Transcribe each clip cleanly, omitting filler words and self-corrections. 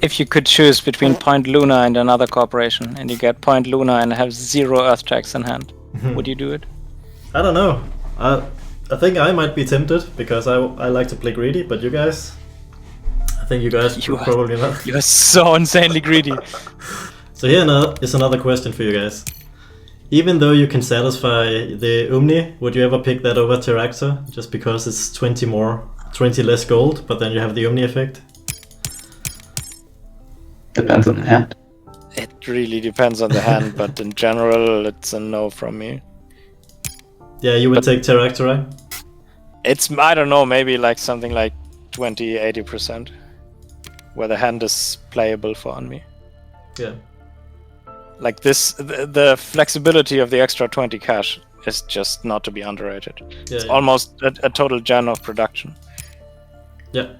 If you could choose between Point Luna and another corporation, and you get Point Luna and have 0 Earth tax in hand, would you do it? I don't know. I think I might be tempted because I like to play greedy, but you guys, I think you guys probably not. You're so insanely greedy. So here is another question for you guys. Even though you can satisfy the Omni, would you ever pick that over Terractor just because it's 20 less gold, but then you have the Omni effect? Depends on the hand. It really depends on the hand, but in general, it's a no from me. Yeah, you would take Terractor, right? It's, I don't know, maybe like something like 20-80%, where the hand is playable for on me. Yeah. Like this, the flexibility of the extra 20 cash is just not to be underrated. Yeah, it's almost a total gen of production. Yeah.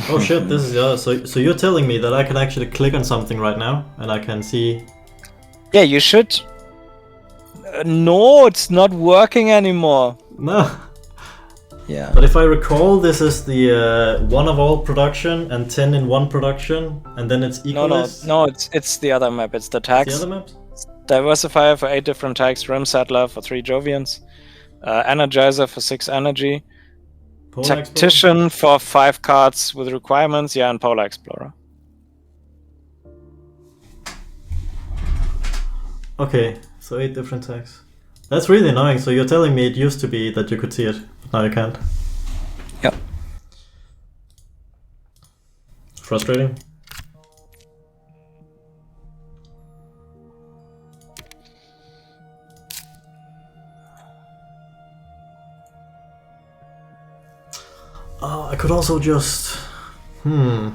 Oh shit, this is the other. So you're telling me that I can actually click on something right now and I can see... Yeah, you should... no, it's not working anymore. No. Yeah. But if I recall, this is the 1 of all production and 10 in 1 production, and then it's equalist. No, it's the other map. It's the tags. The other maps? Diversifier for 8 different tags. Rim Settler for 3 Jovians. Energizer for 6 energy. Polar Tactician for 5 cards with requirements. Yeah, and Polar Explorer. Okay, so 8 different tags. That's really annoying. So you're telling me it used to be that you could see it, but now you can't. Yep. Frustrating. Oh, I could also just... I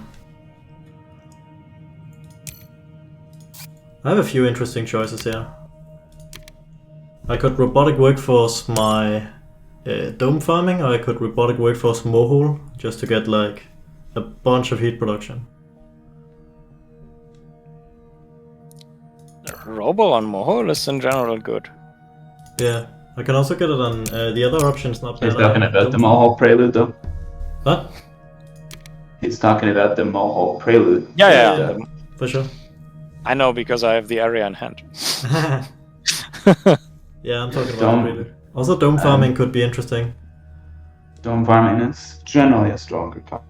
have a few interesting choices here. I could robotic workforce my dome farming, or I could robotic workforce Mohole just to get like a bunch of heat production. Robo on Mohole is in general good. Yeah, I can also get it on the other options. Not He's bad. talking about the Mohole Prelude though. What? He's talking about the Mohole Prelude. Yeah. For sure. I know because I have the area in hand. Yeah, I'm talking about Prelude. Also, dome farming could be interesting. Dome farming is generally a stronger card.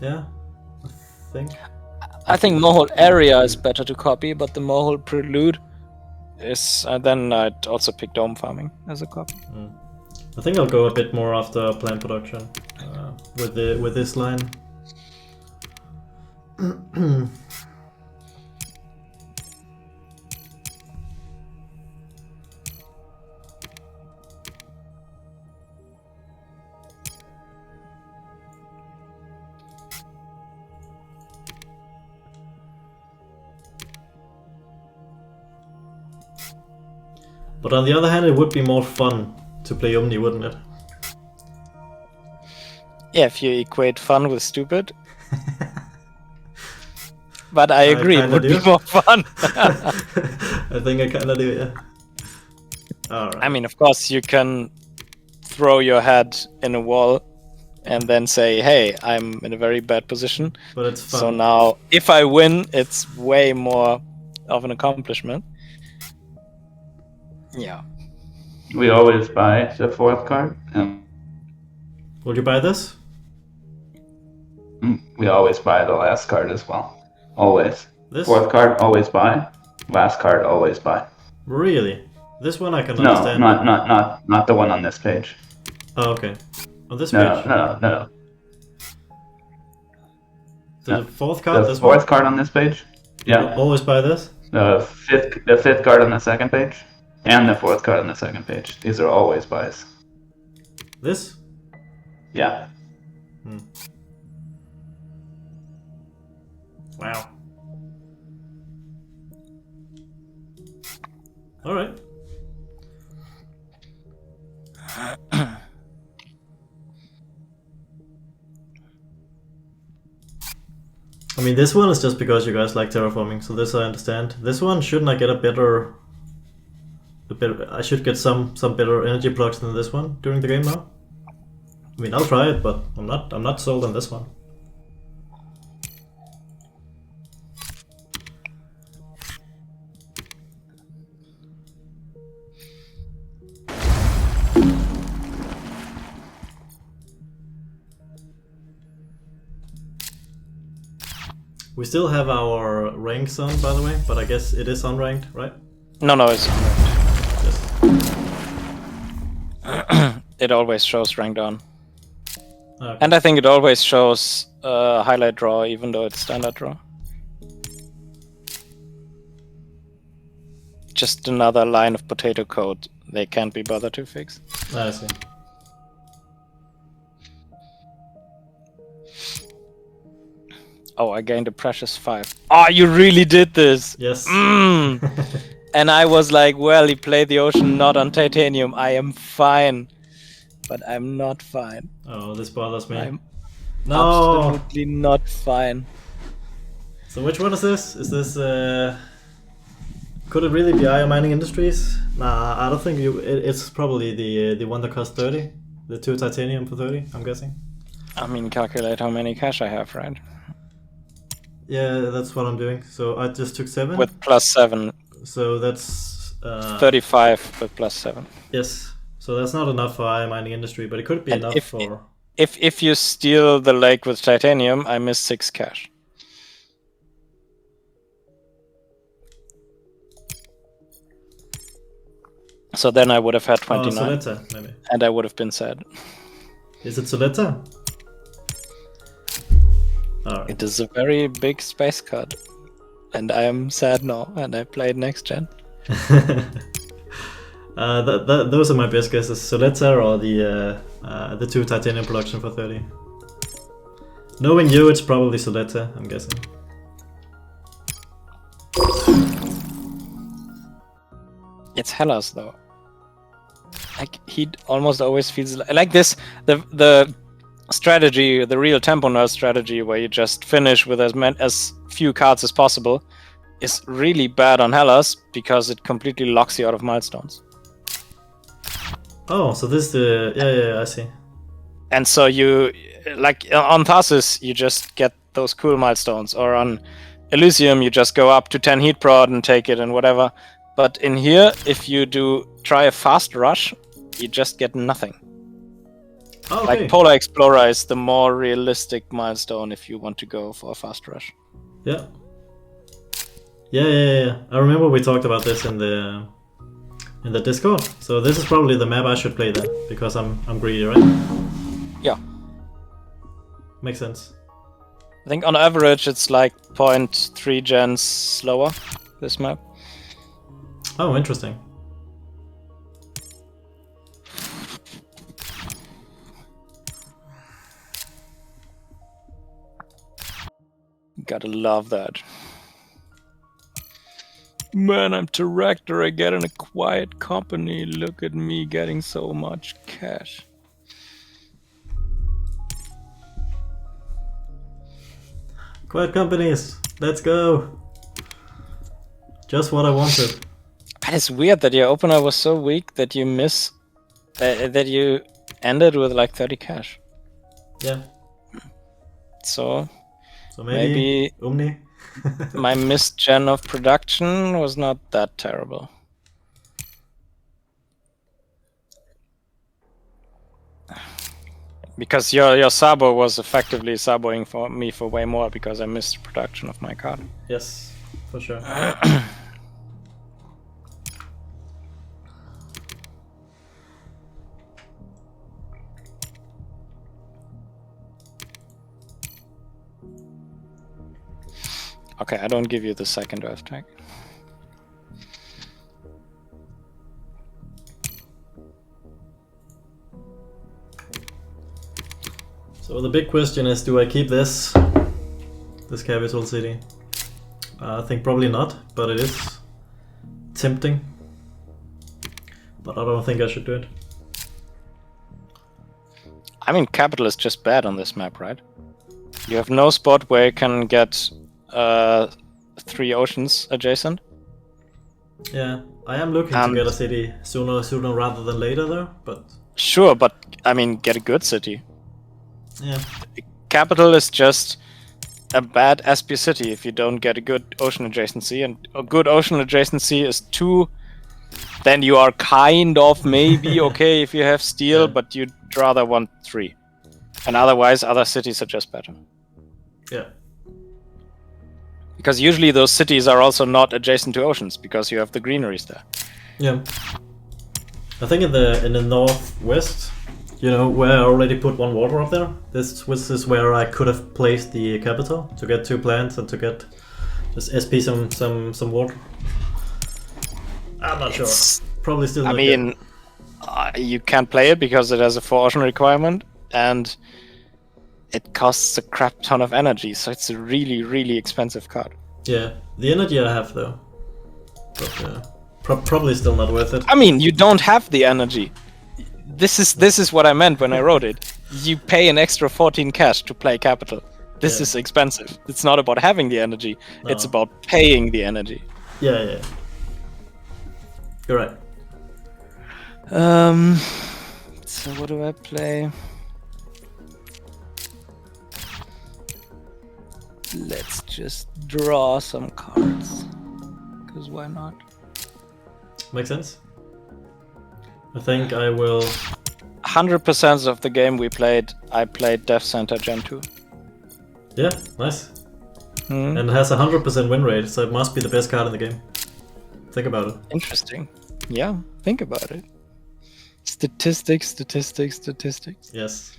Yeah, I think Mohole area is better to copy, but the Mohole Prelude is... then I'd also pick dome farming as a copy. I think I'll go a bit more after plant production with this line. But on the other hand, it would be more fun to play Omni, wouldn't it? Yeah, if you equate fun with stupid. But I agree, it would be more fun. I think I kinda do, yeah. Alright. I mean, of course, you can throw your head in a wall and then say, hey, I'm in a very bad position. But it's fun. So now, if I win, it's way more of an accomplishment. Yeah. We always buy the 4th card. Will you buy this? We always buy the last card as well. Always. This? 4th card, always buy. Last card, always buy. Really? This one I can No, understand. not the one on this page. Oh, okay. On this No, page? no. The 4th card? The This 4th one? card on this page? Yeah. Always buy this? The fifth card on the 2nd page? And the 4th card on the 2nd page. These are always buys. This? Yeah. Wow. Alright. I mean, this one is just because you guys like terraforming, so this I understand. This one, shouldn't I get a better... I should get some better energy blocks than this one during the game now? I mean, I'll try it, but I'm not sold on this one. We still have our ranks on, by the way, but I guess it is unranked, right? No, it's unranked. Yes. It always shows ranked on. Okay. And I think it always shows highlight draw, even though it's standard draw. Just another line of potato code they can't be bothered to fix. I see. Oh, I gained a precious 5. Oh, you really did this! Yes. And I was like, well, he played the ocean not on titanium. I am fine. But I'm not fine. Oh, this bothers me. I'm no! absolutely not fine. So which one is this? Is this could it really be IO Mining Industries? Nah, I don't think it's probably the one that costs 30. The 2 titanium for 30, I'm guessing. I mean, calculate how many cash I have, right? Yeah, that's what I'm doing. So I just took 7. With +7. So that's 35 with +7. Yes. So that's not enough for IO Mining Industry, but it could be And enough for... If you steal the lake with titanium, I miss 6 cash. So then I would have had 29. Oh, Soletta, maybe. And I would have been sad. Is it Soletta? Alright. It is a very big space card. And I am sad now, and I played next gen. Those are my best guesses. Soletta or the 2 titanium production for 30. Knowing you, it's probably Soletta, I'm guessing. It's Hellas though. Like he almost always feels like this. The strategy, the real tempo nerd strategy, where you just finish with as few cards as possible, is really bad on Hellas because it completely locks you out of milestones. Oh, so this the yeah, I see. And so you like on Tharsis, you just get those cool milestones, or on Elysium, you just go up to 10 heat prod and take it and whatever. But in here, if you try a fast rush, you just get nothing. Oh, okay. Like Polar Explorer is the more realistic milestone if you want to go for a fast rush. Yeah. Yeah. I remember we talked about this in the Discord. So this is probably the map I should play then, because I'm greedy, right? Yeah. Makes sense. I think on average it's like 0.3 gens slower, this map. Oh, interesting. Gotta love that. Man, I'm director. I get in a quiet company. Look at me getting so much cash. Quiet companies, let's go. Just what I wanted. But it's weird that your opener was so weak that you miss that you ended with like 30 cash. Yeah. So maybe Omni. my missed gen of production was not that terrible. Because your Sabo was effectively Saboing for me for way more because I missed production of my card. Yes, for sure. Okay, I don't give you the second earth tag. So the big question is, do I keep this capital city? I think probably not, but it is tempting. But I don't think I should do it. I mean, capital is just bad on this map, right? You have no spot where you can get 3 oceans adjacent. Yeah, I am looking to get a city sooner rather than later though, but Sure, but I mean, get a good city. Yeah. Capital is just a bad SP city if you don't get a good ocean adjacency, and a good ocean adjacency is 2. Then you are kind of maybe okay if you have steel, Yeah. but you'd rather want 3. And otherwise, other cities are just better. Yeah. Because usually those cities are also not adjacent to oceans, because you have the greeneries there. Yeah. I think in the northwest, you know, where I already put 1 water up there, this is where I could have placed the capital to get 2 plants and to get just SP some water. I'm not sure. Probably still. I not mean, you can't play it because it has a 4 ocean requirement, and it costs a crap ton of energy, so it's a really, really expensive card. Yeah, the energy I have though, but probably still not worth it. I mean, you don't have the energy. This is what I meant when I wrote it. You pay an extra 14 cash to play capital. This is expensive. It's not about having the energy. No. It's about paying the energy. Yeah. You're right. So what do I play? Let's just draw some cards. Because why not? Makes sense. I think I will. 100% of the game we played, I played Death Center Gen 2. Yeah, nice. And it has a 100% win rate, so it must be the best card in the game. Think about it. Interesting. Yeah, think about it. Statistics. Yes.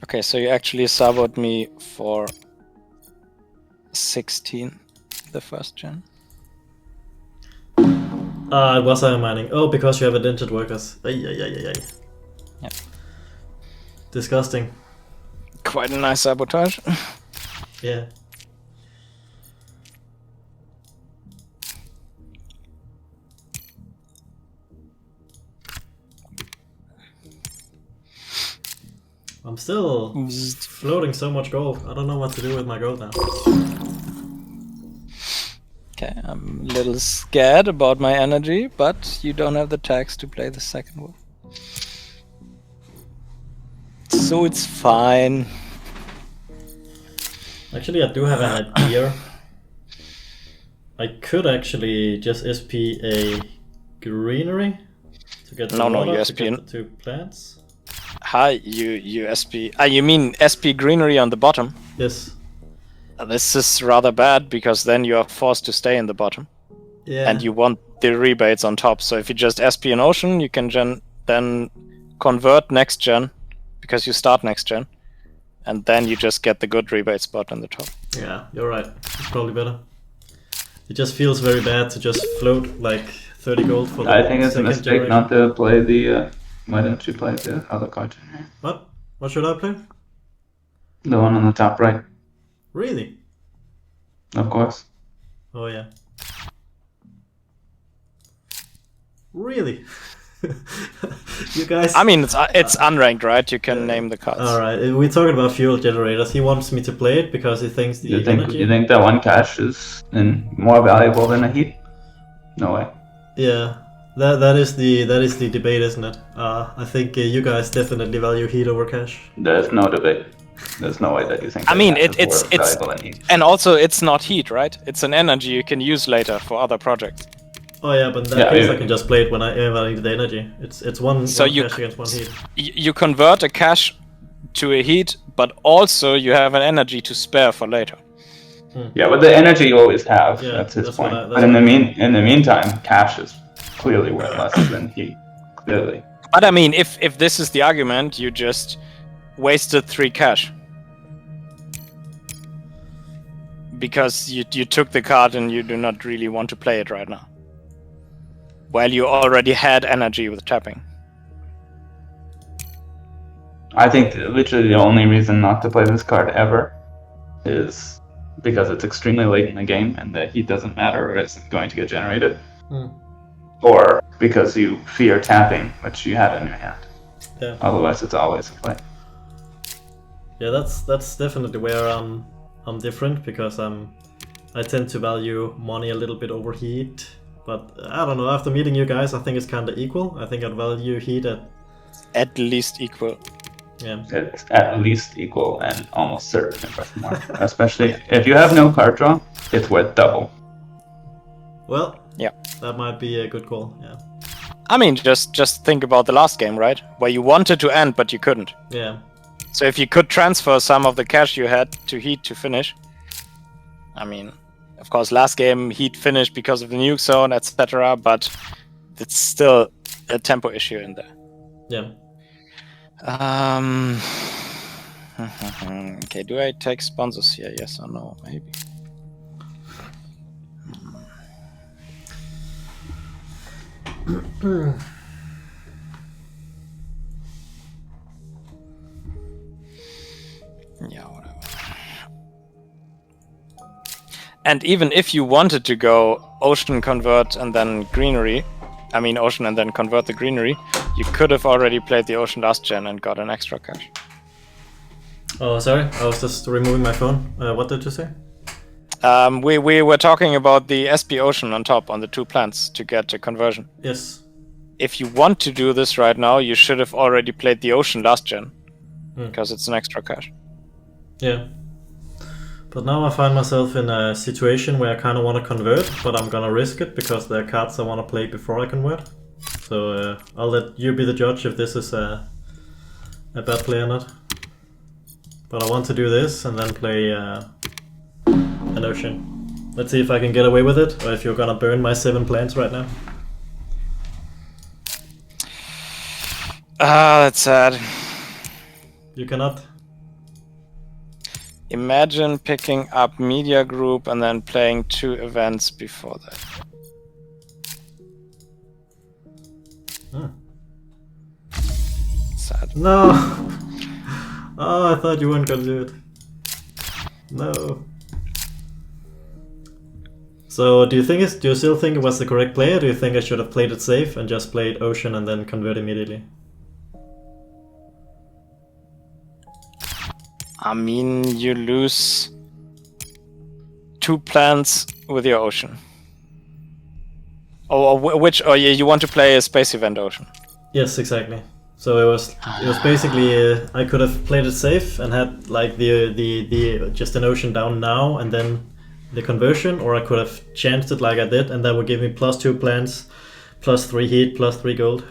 Okay, so you actually subbed me for 16, the first gen. It was iron mining. Oh, because you have indentured workers. Ay. Yeah. Disgusting. Quite a nice sabotage. Yeah. I'm still floating so much gold. I don't know what to do with my gold now. Okay, I'm a little scared about my energy, but you don't have the tax to play the second one. So it's fine. Actually, I do have an idea. I could actually just SP a greenery to get the water, you to SP get the 2 plants. Hi, you SP. You mean SP greenery on the bottom? Yes. This is rather bad because then you are forced to stay in the bottom. Yeah. And you want the rebates on top. So if you just SP an ocean, you can then convert next gen because you start next gen. And then you just get the good rebate spot on the top. Yeah, you're right. It's probably better. It just feels very bad to just float like 30 gold for the I think it's a second mistake generation. not to play the. Why don't you play the other card in here? What? What should I play? The one on the top right, Really? of course. Oh yeah. Really? You guys. I mean, it's unranked, right? You can name the cards. All right. We're talking about fuel generators. He wants me to play it because he thinks the You think energy. that 1 cash is more valuable than a heat? No way. Yeah. That is the debate, isn't it? I think you guys definitely value heat over cash. There's no debate. There's no way that you think. I mean, that cash is it's more valuable than heat. and also it's not heat, right? It's an energy you can use later for other projects. Oh yeah, but in that case I can just play it when I need the energy. It's one So you cash against 1 heat. You convert a cash to a heat, but also you have an energy to spare for later. Yeah, but the energy you always have. Yeah, that's his that's point. what I- But in the meantime, cash is clearly worth less than heat. Clearly. But I mean, if this is the argument, you just wasted 3 cash. Because you took the card and you do not really want to play it right now. While you already had energy with tapping. I think literally the only reason not to play this card ever is because it's extremely late in the game and the heat doesn't matter or isn't going to get generated. Or because you fear tapping, which you had in your hand. Yeah. Otherwise, it's always a play. Yeah, that's definitely where I'm different, because I tend to value money a little bit over heat. But I don't know, after meeting you guys, I think it's kind of equal. I think I'd value heat At least equal. Yeah. It's at least equal and almost certainly worth more. Especially if you have no card draw, it's worth double. Well, Yeah. that might be a good call, yeah. I mean, just think about the last game, right? Where you wanted to end, but you couldn't. Yeah. So if you could transfer some of the cash you had to heat to finish, I mean, of course, last game heat finished because of the nuke zone, etc. But it's still a tempo issue in there. Yeah. Okay, do I take sponsors here? Yes or no? Maybe. Yeah, whatever. And even if you wanted to go ocean convert and then greenery, I mean ocean and then convert the greenery, you could have already played the ocean last gen and got an extra cash. Oh, sorry, I was just removing my phone. What did you say? We were talking about the SP ocean on top on the 2 plants to get a conversion. Yes. If you want to do this right now, you should have already played the ocean last gen, because it's an extra cash. Yeah. But now I find myself in a situation where I kind of want to convert, but I'm gonna risk it because there are cards I want to play before I convert. So I'll let you be the judge if this is a bad play or not. But I want to do this and then play an ocean. Let's see if I can get away with it, or if you're gonna burn my 7 plants right now. Ah, that's sad. You cannot. Imagine picking up Media Group and then playing 2 events before that. Sad. No! Oh, I thought you weren't gonna do it. No. So do you still think it was the correct play, or do you think I should have played it safe and just played ocean and then convert immediately? I mean, you lose 2 plants with your ocean. Oh, yeah, you want to play a space event ocean? Yes, exactly. So it was basically I could have played it safe and had like the just an ocean down now and then the conversion, or I could have chanced it like I did, and that would give me +2 plants, +3 heat, +3 gold.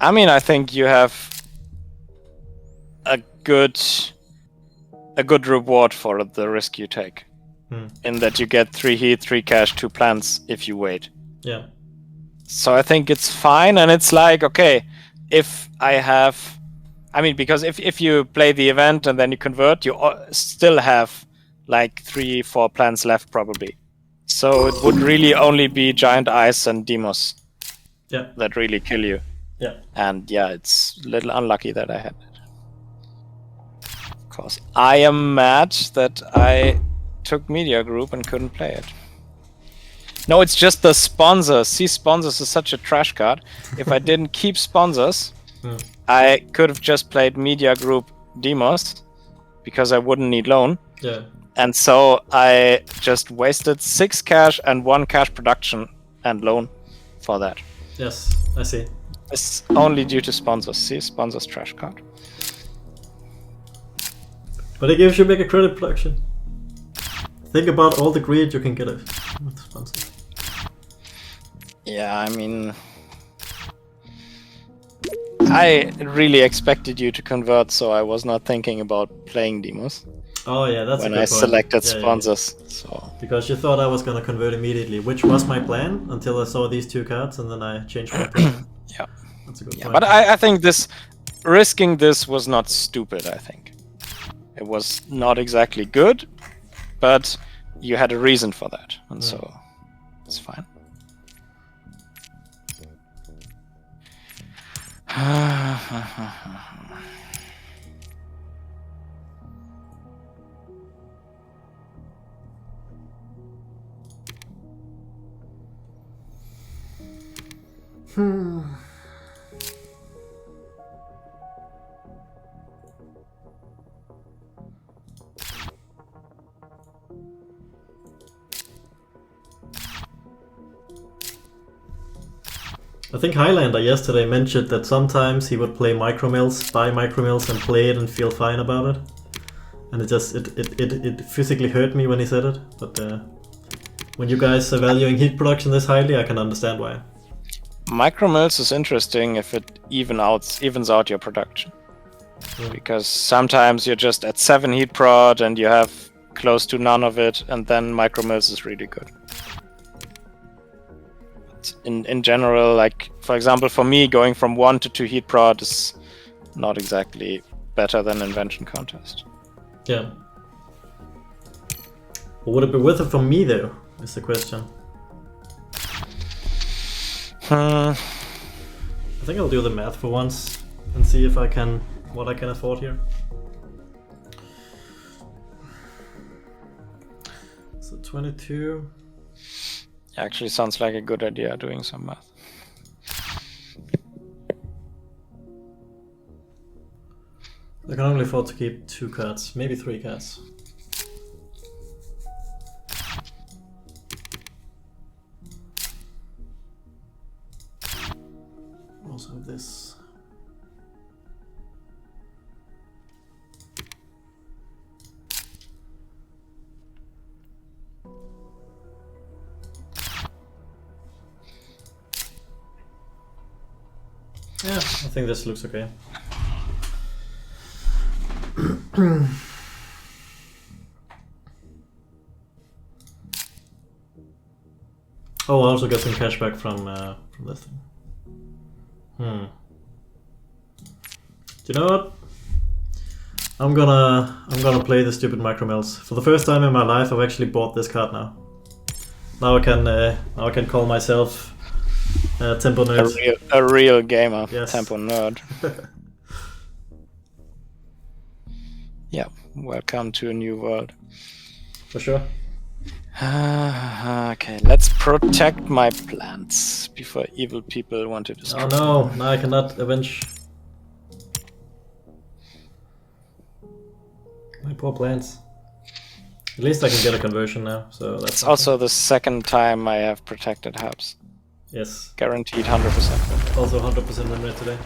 I mean, I think you have a good reward for the risk you take. In that you get 3 heat, 3 cash, 2 plants if you wait. Yeah. So I think it's fine, and it's like, okay, if I have... I mean, because if you play the event and then you convert, you still have like 3-4 plants left probably. So it would really only be Giant Ice and Demos that really kill you. Yeah. And yeah, it's a little unlucky that I had it. Of course, I am mad that I took Media Group and couldn't play it. No, it's just the sponsors. See, sponsors is such a trash card. If I didn't keep sponsors, I could have just played Media Group Demos because I wouldn't need loan. Yeah. And so I just wasted 6 cash and 1 cash production and loan for that. Yes, I see. It's only due to sponsors. See, sponsors trash card. But it gives you bigger credit production. Think about all the greed you can get with sponsors. Yeah, I mean... I really expected you to convert, so I was not thinking about playing Demos. Oh yeah, that's when a good I point. selected Yeah, sponsors. So because you thought I was gonna convert immediately, which was my plan until I saw these 2 cards, and then I changed my plan. Yeah, that's a good point. But I think risking this was not stupid. I think it was not exactly good, but you had a reason for that, and so it's fine. I think Highlander yesterday mentioned that sometimes he would play micromills, buy micromills and play it and feel fine about it. And it physically hurt me when he said it, but when you guys are valuing heat production this highly, I can understand why. Micromills is interesting if it evens out your production. Because sometimes you're just at 7 heat prod and you have close to none of it, and then micromills is really good. In general, like for example, for me, going from 1 to 2 heat prod is not exactly better than invention contest. Yeah. But would it be worth it for me though? Is the question. I think I'll do the math for once and see if I can what I can afford here. So 22. Actually sounds like a good idea doing some math. I can only afford to keep 2 cards, maybe 3 cards. Also this. Yeah, I think this looks okay. Oh, I also got some cash back from this thing. Do you know what? I'm gonna play the stupid micromills. For the first time in my life, I've actually bought this card now. Now I can call myself Tempo Nerd. A real gamer, Yes. Tempo Nerd. Yeah, welcome to a new world. For sure. Okay, let's protect my plants before evil people want to destroy. Oh no, now I cannot avenge my poor plants. At least I can get a conversion now, so that's It's also the second time I have protected hubs. yes. Guaranteed 100%. Also 100% win rate today.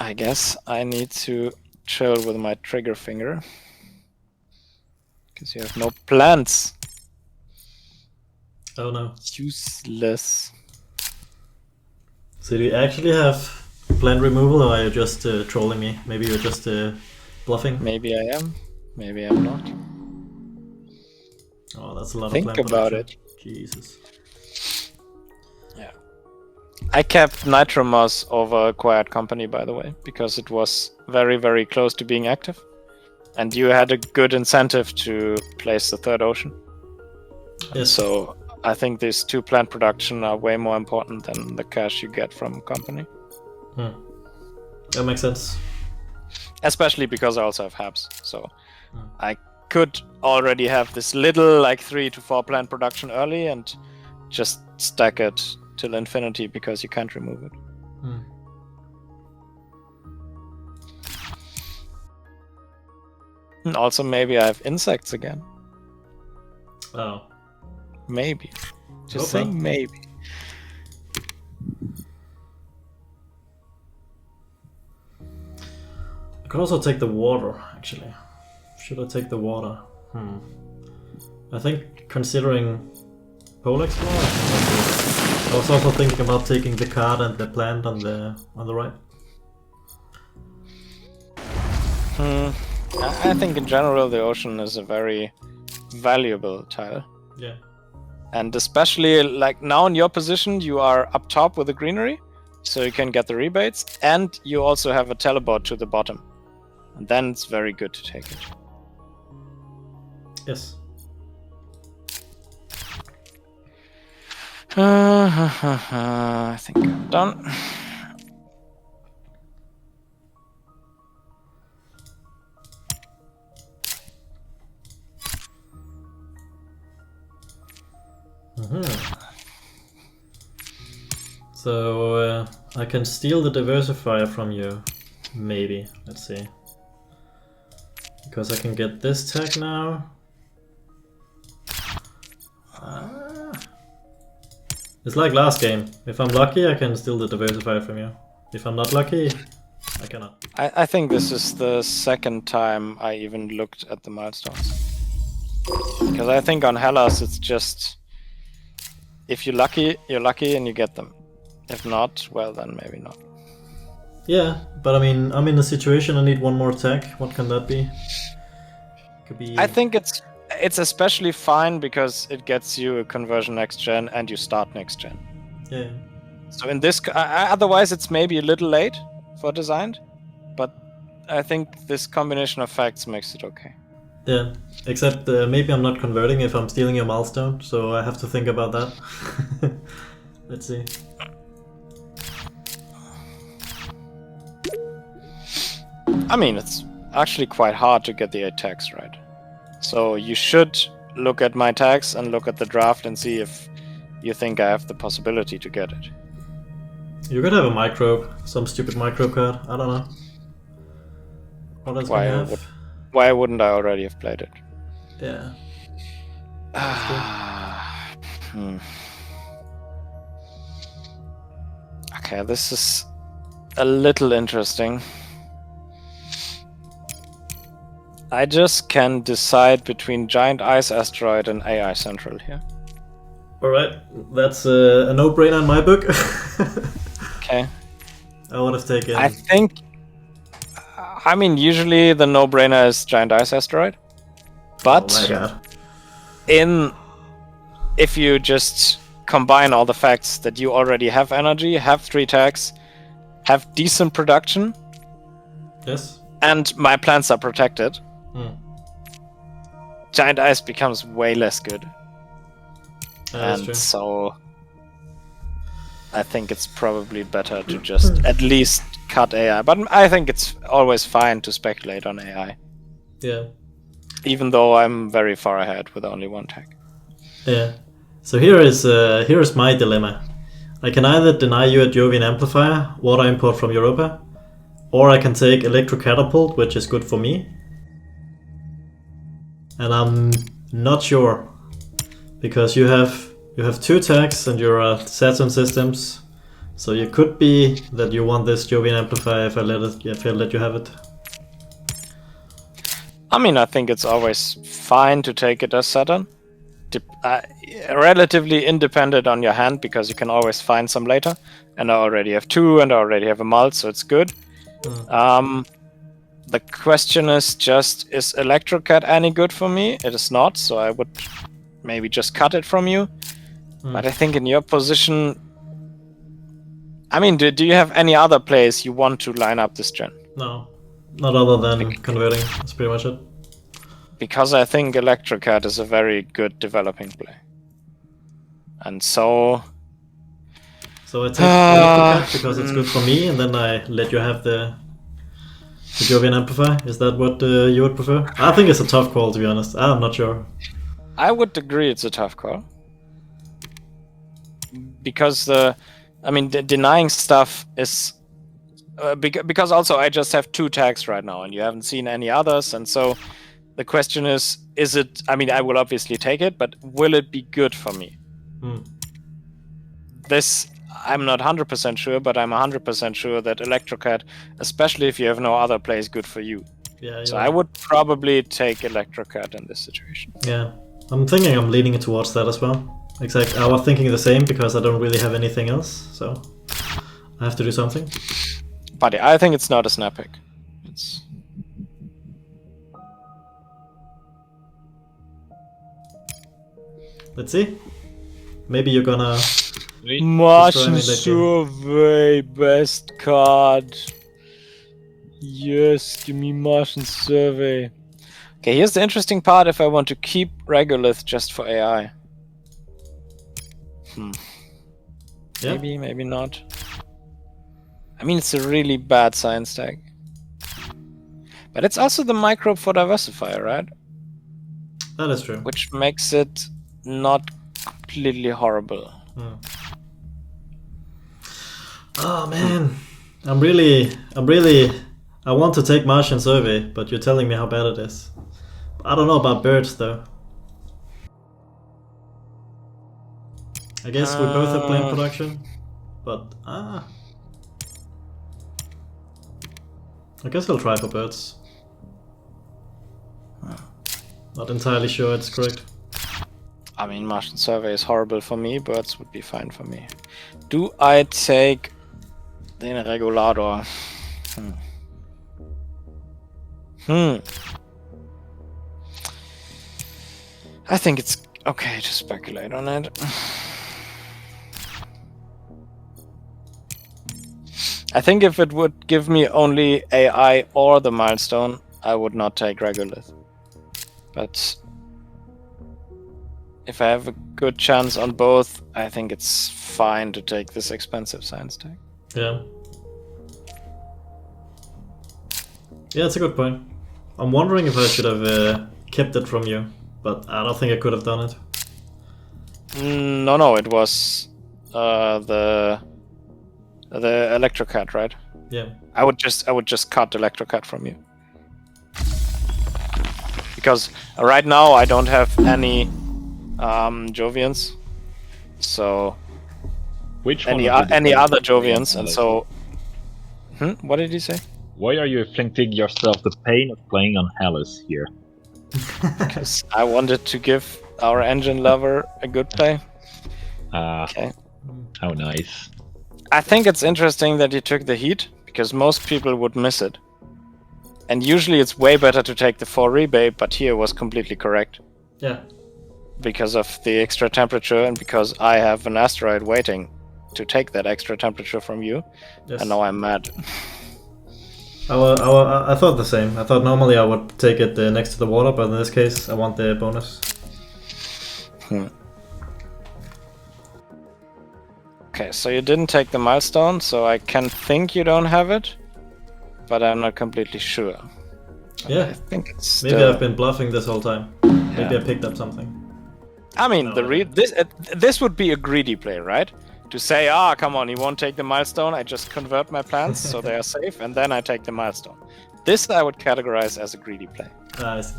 I guess I need to chill with my trigger finger. Because you have no plants. Oh no. Useless. So do you actually have plant removal, or are you just trolling me? Maybe you're just bluffing? Maybe I am. Maybe I'm not. Oh, that's a lot Think of plant about production. Jesus. Yeah. I kept Nitromoss over Acquired Company, by the way, because it was very, very close to being active. And you had a good incentive to place the third ocean. Yes. So I think these 2 plant production are way more important than the cash you get from company. That makes sense. Especially because I also have habs. So I could already have this little like 3 to 4 plant production early and just stack it till infinity because you can't remove it. And also maybe I have insects again. Oh. Maybe. Just Okay. saying maybe. I could also take the water, actually. Should I take the water? I think considering Pole Explorer, I was also thinking about taking the card and the plant on the right. I think in general the ocean is a very valuable tile. Yeah. And especially like now in your position, you are up top with the greenery, so you can get the rebates, and you also have a teleport to the bottom. And then it's very good to take it. Yes. I think I'm done. So I can steal the diversifier from you Maybe. Let's see. Because I can get this tag now. It's like last game. If I'm lucky, I can steal the diversifier from you. If I'm not lucky, I cannot. I think this is the second time I even looked at the milestones. Because I think on Hellas it's just... If you're lucky and you get them. If not, well then maybe not. Yeah, but I mean, I'm in a situation I need one more tag. What can that be? Could be... I think it's especially fine because it gets you a conversion next gen and you start next gen. Yeah. So in this, otherwise it's maybe a little late for designed, but I think this combination of facts makes it okay. Yeah, except maybe I'm not converting if I'm stealing your milestone, so I have to think about that. Let's see. I mean, it's actually quite hard to get the 8 tags right. So you should look at my tags and look at the draft and see if you think I have the possibility to get it. You could have a microbe, some stupid microbe card, I don't know. What else can you have? Why wouldn't I already have played it? Yeah. Okay, this is a little interesting. I just can decide between Giant Ice Asteroid and AI Central here. Alright, that's a no-brainer in my book. Okay. I would have taken... I think... I mean, usually the no-brainer is Giant Ice Asteroid. But... Oh my god. If you just combine all the facts that you already have energy, have 3 tags, have decent production... Yes. And my plants are protected... Giant Ice becomes way less good. That's true. So I think it's probably better to just at least cut AI. But I think it's always fine to speculate on AI. Yeah. Even though I'm very far ahead with only 1 tag. Yeah. So here is my dilemma. I can either deny you a Jovian amplifier, water import from Europa, or I can take Electrocatapult, which is good for me. And I'm not sure, because you have 2 tags and you're Saturn systems, so it could be that you want this Jovian amplifier if I let you have it. I mean, I think it's always fine to take it as Saturn. Relatively independent on your hand, because you can always find some later. And I already have 2 and I already have a mult, so it's good. The question is just, is Electrocat any good for me? It is not, so I would maybe just cut it from you. But I think in your position... I mean, do you have any other place you want to line up this gen? No, not other than converting, that's pretty much it. Because I think Electrocat is a very good developing play. And so... So I take Electrocat because it's good for me, and then I let you have the Jovian amplifier. Is that what you would prefer? I think it's a tough call, to be honest. I'm not sure. I would agree it's a tough call. Because denying stuff is... because also I just have 2 tags right now, and you haven't seen any others, and so the question is it... I mean, I will obviously take it, but will it be good for me? This... I'm not 100% sure, but I'm 100% sure that Electrocat, especially if you have no other play, is good for you. Yeah. So I would probably take Electrocat in this situation. Yeah, I'm thinking I'm leaning towards that as well. Exactly, I was thinking the same because I don't really have anything else, so I have to do something. But yeah, I think it's not a snap pick. It's... Let's see. Maybe you're gonna... Martian Survey, best card. Yes, give me Martian Survey. Okay, here's the interesting part if I want to keep Regolith just for AI. Yeah. Maybe not. I mean, it's a really bad science tag. But it's also the microbe for diversifier, right? That is true. Which makes it not completely horrible. Oh man, I'm really I want to take Martian Survey, but you're telling me how bad it is. I don't know about birds though. I guess we both have plant production, but I guess I'll try for birds. Not entirely sure it's correct. I mean, Martian Survey is horrible for me. Birds would be fine for me. Do I take the Regulator? I think it's okay to speculate on it. I think if it would give me only AI or the milestone, I would not take Regolith. But if I have a good chance on both, I think it's fine to take this expensive science tag. Yeah. Yeah, it's a good point. I'm wondering if I should have kept it from you, but I don't think I could have done it. No, it was the Electrocat, right? Yeah. I would just cut Electrocat from you. Because right now I don't have any Jovians. So Which one any of you any did other you play on Jovians, and Alice? so what did he say? Why are you inflicting yourself the pain of playing on Hellas here? Because I wanted to give our engine lover a good play. Okay. How nice. I think it's interesting that he took the heat, because most people would miss it. And usually it's way better to take the 4 rebate, but here was completely correct. Yeah. Because of the extra temperature and because I have an asteroid waiting to take that extra temperature from you. Yes. And now I'm mad. I thought the same. I thought normally I would take it next to the water, but in this case I want the bonus. Okay, so you didn't take the milestone, so I can think you don't have it, but I'm not completely sure. Yeah. I think it's Maybe I've been bluffing this whole time. Maybe Yeah. I picked up something. I mean, No, this would be a greedy play, right? To say, come on, he won't take the milestone, I just convert my plans so they are safe, and then I take the milestone. This I would categorize as a greedy play. I see.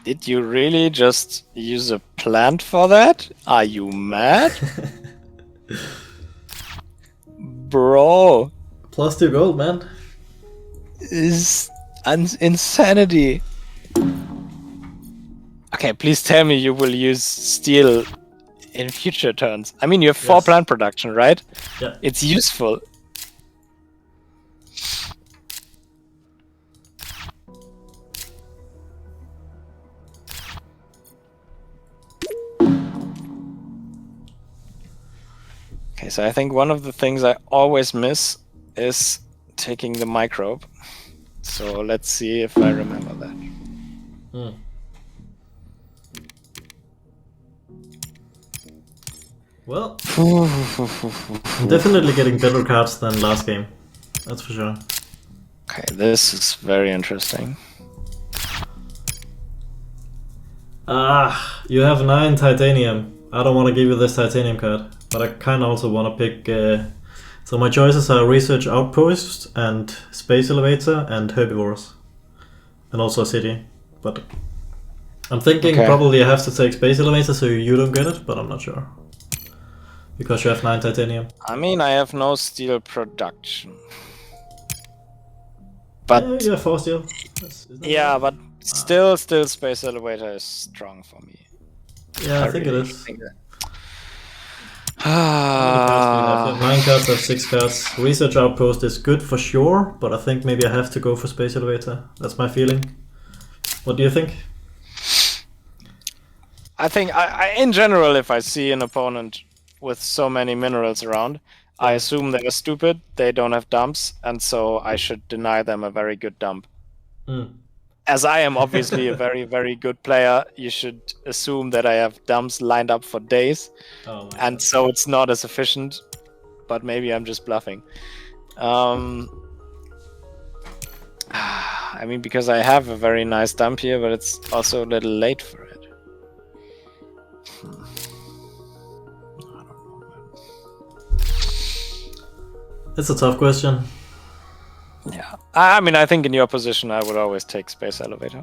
Did you really just use a plant for that? Are you mad? Bro, +2 gold, man. is insanity. Okay, please tell me you will use steel in future turns. I mean, you have 4 Yes. plant production, right? Yeah. It's useful. Okay, so I think one of the things I always miss is taking the microbe. So let's see if I remember that. Well, I'm definitely getting better cards than last game. That's for sure. Okay, this is very interesting. You have 9 titanium. I don't want to give you this titanium card, but I kind of also want to pick. So my choices are Research Outpost and Space Elevator and Herbivores, and also a city. But I'm thinking probably I have to take Space Elevator so you don't get it, but I'm not sure. Because you have 9 titanium. I mean, I have no steel production. But Yeah, you have 4 steel. yeah, but still Space Elevator is strong for me. Yeah, I think it is. Ah, 9 cards, I have 6 cards. Research Outpost is good for sure, but I think maybe I have to go for Space Elevator. That's my feeling. What do you think? I think, in general, if I see an opponent with so many minerals around, I assume they are stupid, they don't have dumps, and so I should deny them a very good dump. As I am obviously a very, very good player, you should assume that I have dumps lined up for days, and so it's not as efficient, but maybe I'm just bluffing. I mean, because I have a very nice dump here, but it's also a little late for it. It's a tough question. Yeah, I mean, I think in your position, I would always take Space Elevator.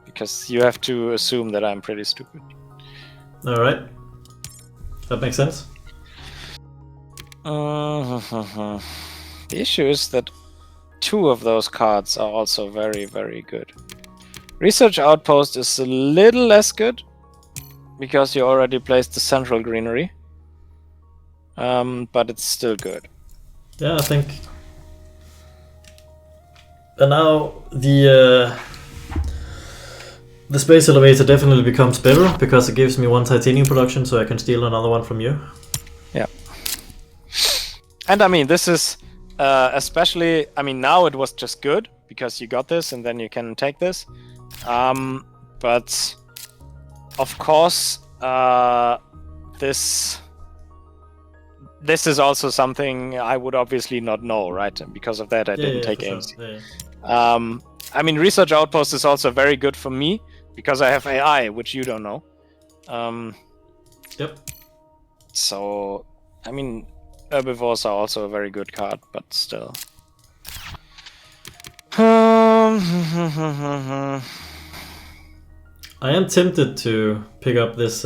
Because you have to assume that I'm pretty stupid. Alright. That makes sense. The issue is that 2 of those cards are also very, very good. Research Outpost is a little less good, because you already placed the central greenery. But it's still good. Yeah, I think. And now the Space Elevator definitely becomes better, because it gives me 1 titanium production, so I can steal another one from you. Yeah. And I mean, this is especially, I mean, now it was just good, because you got this, and then you can take this. But, of course, this is also something I would obviously not know, right? And because of that, I didn't take AMC. Sure. Yeah. I mean, Research Outpost is also very good for me, because I have AI, which you don't know. Yep. So, I mean, Herbivores are also a very good card, but still. I am tempted to pick up this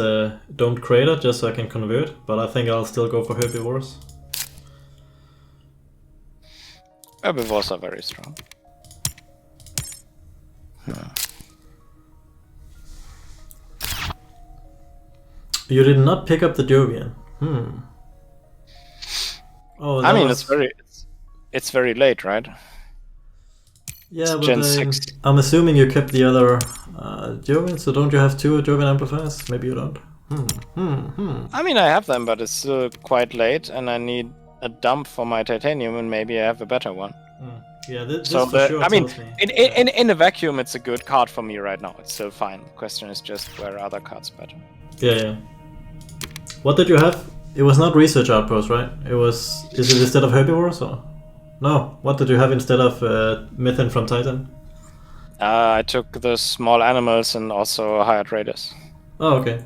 Domed Crater just so I can convert, but I think I'll still go for Herbivores. Herbivores are very strong. You did not pick up the Jovian. Oh, I mean, it's very late, right? Yeah, Gen but 6. I'm assuming you kept the other Jovian, so don't you have 2 Jovian amplifiers? Maybe you don't. I mean, I have them, but it's still quite late, and I need a dump for my titanium, and maybe I have a better one. Yeah, this So for sure I mean, tells me. in a vacuum, it's a good card for me right now. It's still fine. The question is just where are other cards better. Yeah. What did you have? It was not Research Outpost, right? Is it instead of Herbivores or? No. What did you have instead of Methane from Titan? I took the small animals and also hired raiders. Oh, okay.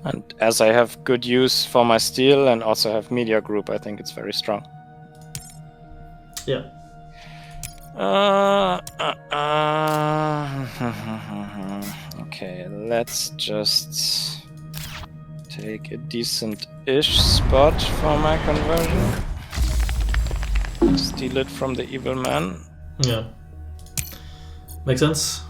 And as I have good use for my steel and also have media group, I think it's very strong. Yeah. Okay, let's just take a decent-ish spot for my conversion. Steal it from the evil man. Yeah. Makes sense.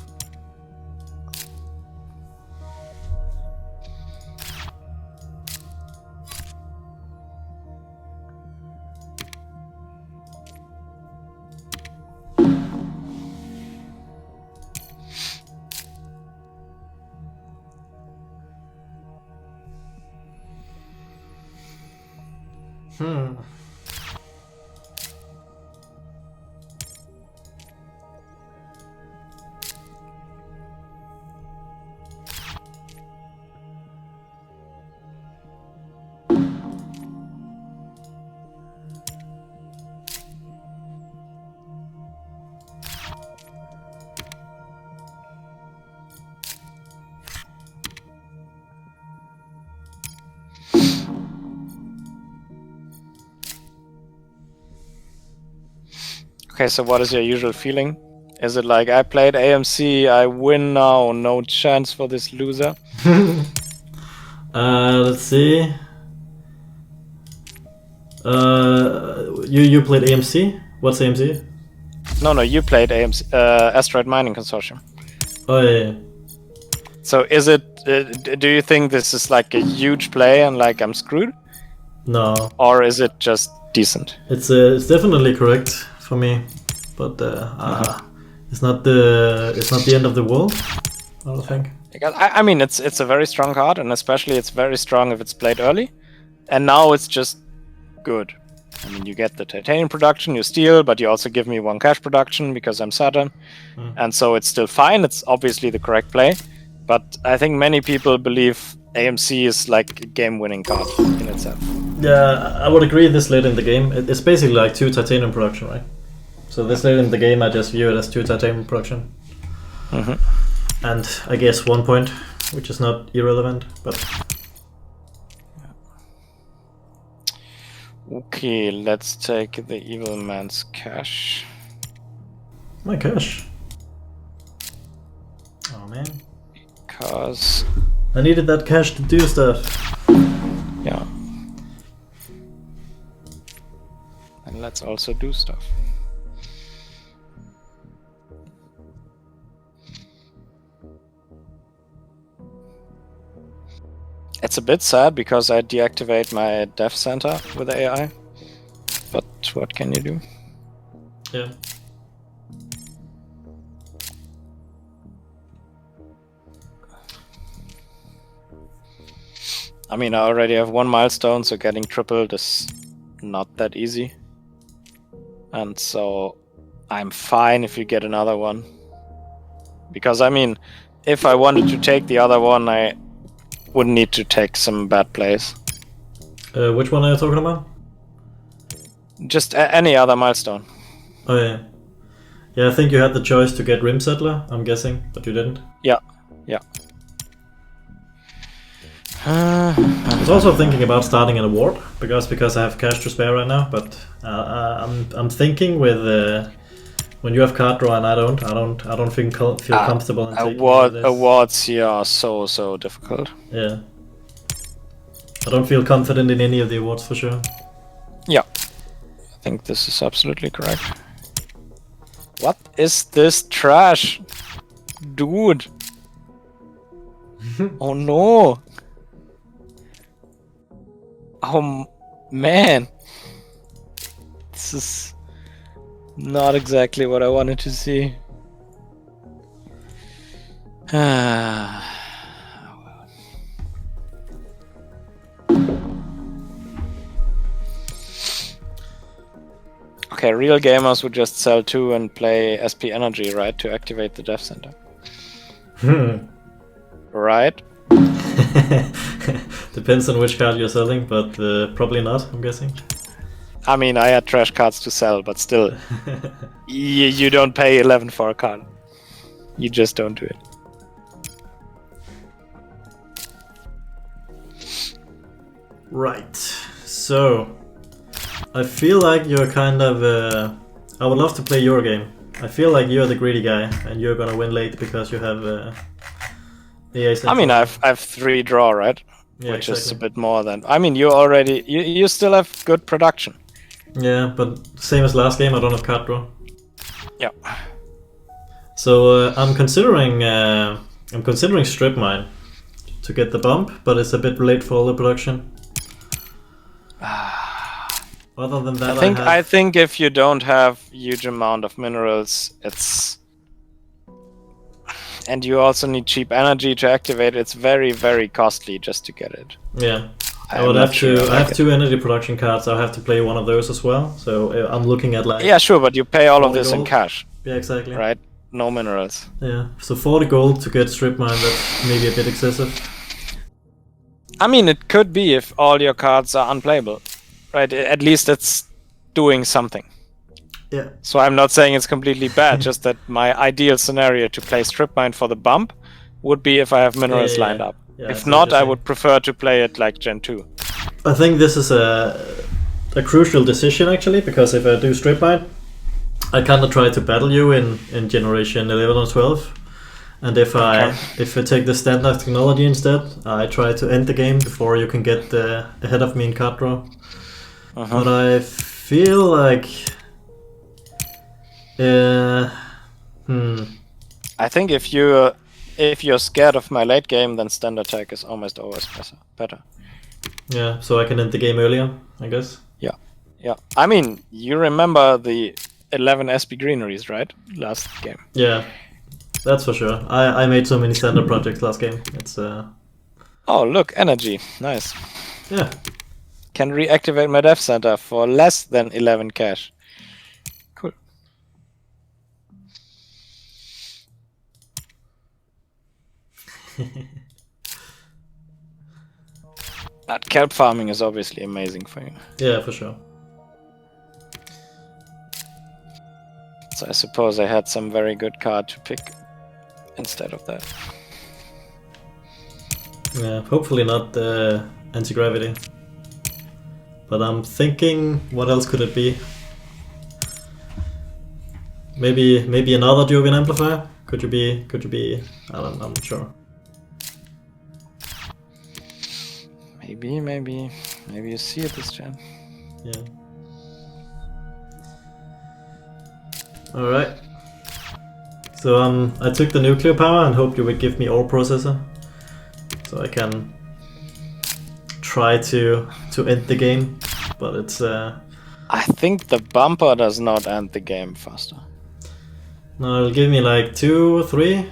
Okay, so what is your usual feeling? Is it like, I played AMC, I win now, no chance for this loser? Let's see. You played AMC? What's AMC? No, you played AMC, Asteroid Mining Consortium. Oh yeah. So is it, do you think this is like a huge play and like I'm screwed? No. Or is it just decent? It's definitely correct for me, but it's not the end of the world, I don't think. Because I mean, it's a very strong card, and especially it's very strong if it's played early. And now it's just good. I mean, you get the titanium production, you steal, but you also give me 1 cash production because I'm Saturn. And so it's still fine. It's obviously the correct play. But I think many people believe AMC is like a game-winning card in itself. Yeah, I would agree this late in the game. It's basically like 2 titanium production, right? So this late in the game, I just view it as 2 titanium production. And I guess 1 point, which is not irrelevant, but... Okay, let's take the evil man's cash. My cash. Oh man. Because... I needed that cash to do stuff. Yeah. And let's also do stuff. It's a bit sad because I deactivate my dev center with AI. But what can you do? Yeah. I mean, I already have 1 milestone, so getting tripled is not that easy. And so I'm fine if you get another one. Because, I mean, if I wanted to take the other one, I would need to take some bad plays. Which one are you talking about? Just any other milestone. Oh yeah. Yeah, I think you had the choice to get Rim Settler, I'm guessing, but you didn't. Yeah, yeah. I was also thinking about starting an award because I have cash to spare right now. But I'm thinking with when you have card draw and I don't feel comfortable. In taking this. Awards here are so difficult. Yeah, I don't feel confident in any of the awards for sure. Yeah, I think this is absolutely correct. What is this trash, dude? Oh no. Oh man, this is not exactly what I wanted to see. Okay, real gamers would just sell 2 and play SP Energy, right, to activate the dev center. Right? Depends on which card you're selling, but probably not, I'm guessing. I mean, I had trash cards to sell, but still. You don't pay 11 for a card. You just don't do it. Right, so... I feel like you're kind of... I would love to play your game. I feel like you're the greedy guy, and you're gonna win late because you have... I mean, I've 3 draw, right? Yeah, which exactly. is a bit more than... I mean, you already... You still have good production. Yeah, but same as last game, I don't have card draw. Yeah. So I'm considering Strip Mine to get the bump, but it's a bit late for all the production. Other than that, I think if you don't have huge amount of minerals, it's... And you also need cheap energy to activate it. It's very, very costly just to get it. Yeah. I have 2 energy production cards. I'll have to play one of those as well. So I'm looking at like... Yeah, sure, but you pay all of this gold. in cash. Yeah, exactly. Right? No minerals. Yeah. So 40 gold to get Strip Mine, that's maybe a bit excessive. I mean, it could be if all your cards are unplayable. Right? At least it's doing something. Yeah. So I'm not saying it's completely bad, just that my ideal scenario to play Strip Mine for the bump would be if I have minerals lined up. Yeah, if not, I would prefer to play it like Gen 2. I think this is a crucial decision actually, because if I do Strip Mine, I kind of try to battle you in generation 11 or 12. And if I take the standard technology instead, I try to end the game before you can get ahead of me in card draw. But I feel like... I think if you're scared of my late game, then standard tech is almost always better. Yeah, so I can end the game earlier, I guess. Yeah. I mean, you remember the 11 SP greeneries, right? Last game. Yeah, that's for sure. I made so many standard projects last game. It's Oh, look, energy. Nice. Yeah. Can reactivate my dev center for less than 11 cash. Cool. That kelp farming is obviously amazing for you. Yeah, for sure. So I suppose I had some very good card to pick instead of that. Yeah, hopefully not anti-gravity. But I'm thinking, what else could it be? Maybe another Jovian amplifier? Could you be? I'm not sure. Maybe you see it this gen. Yeah. All right. So I took the nuclear power and hoped you would give me ore processor, so I can try to end the game. But it's I think the bumper does not end the game faster. no, it'll give me like 2 or 3.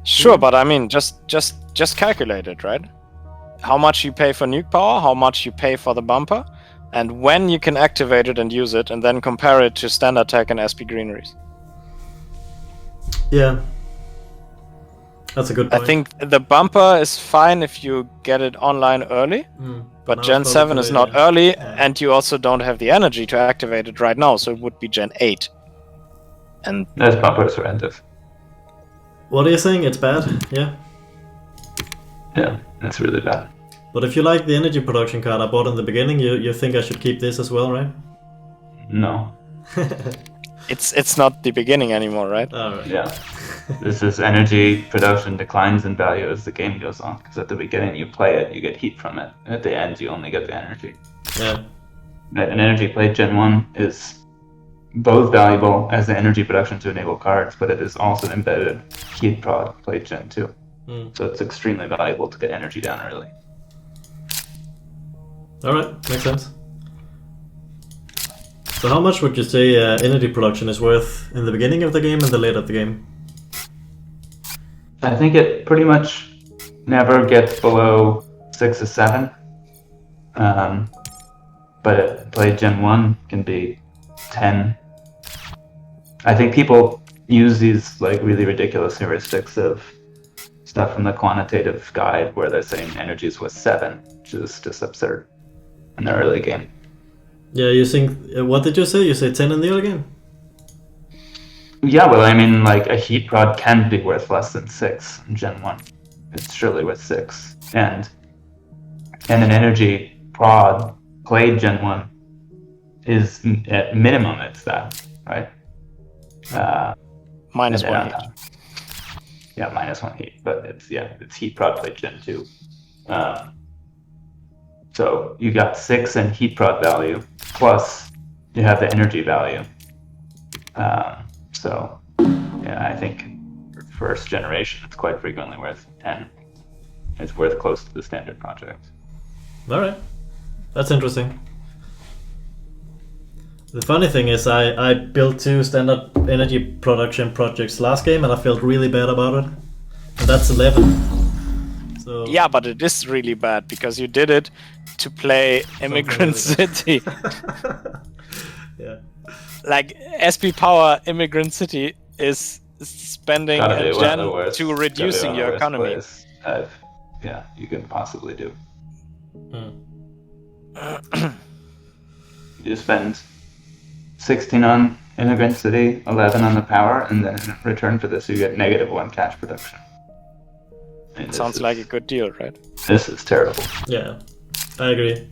Sure, but I mean, just calculate it, right? How much you pay for nuke power, how much you pay for the bumper, and when you can activate it and use it, and then compare it to standard tech and SP greeneries. Yeah, that's a good point. I think the bumper is fine if you get it online early, but now Gen it's 7 probably is too not late, yeah. early, Yeah. and you also don't have the energy to activate it right now, so it would be Gen 8. And This bumper is horrendous. What are you saying? It's bad? Yeah. Yeah, it's really bad. But if you like the energy production card I bought in the beginning, you think I should keep this as well, right? No. it's not the beginning anymore, right? Alright. Yeah. This is energy production declines in value as the game goes on, because at the beginning you play it, you get heat from it, and at the end you only get the energy. Yeah. An energy plate Gen 1 is both valuable as the energy production to enable cards, but it is also embedded heat prod plate Gen 2. So it's extremely valuable to get energy down early. Alright, makes sense. So how much would you say energy production is worth in the beginning of the game and the late of the game? I think it pretty much never gets below 6 or 7. But play Gen 1 can be 10. I think people use these like really ridiculous heuristics of stuff from the quantitative guide where they're saying energy is worth 7, which is just absurd in the early game. Yeah, you think... what did you say? You say 10 in the early game? Yeah, well, I mean, like, a heat prod can be worth less than 6 in Gen 1. It's surely worth 6. And an energy prod played Gen 1 is, at minimum, it's that, right? Minus and, 1 heat. Yeah, minus 1 heat, but it's heat prod played Gen 2. So you got 6 in heat prod value, plus you have the energy value. So, yeah, I think for first generation, it's quite frequently worth 10. It's worth close to the standard project. Alright, that's interesting. The funny thing is I built 2 standard energy production projects last game and I felt really bad about it. And that's 11. So Yeah, but it is really bad because you did it to play Immigrant City. yeah. Like, SP Power Immigrant City is spending Gotta be a one of the gen worst- to gotta be reducing one of the your worst economy. plays you can possibly do. You spend 16 on Immigrant City, 11 on the power, and then in return for this you get -1 cash production. And this Sounds is- like a good deal, right? This is terrible. Yeah, I agree.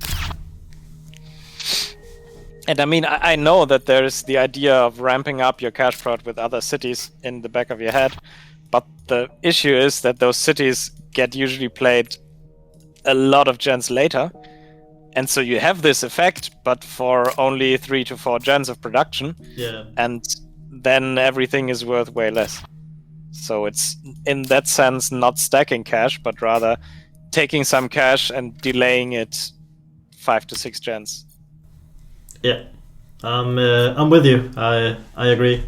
And I mean, I know that there's the idea of ramping up your cash prod with other cities in the back of your head, but the issue is that those cities get usually played a lot of gens later, and so you have this effect, but for only 3 to 4 gens of production, Yeah. and then everything is worth way less. So it's, in that sense, not stacking cash, but rather taking some cash and delaying it 5 to 6 gens. Yeah. I'm with you. I agree.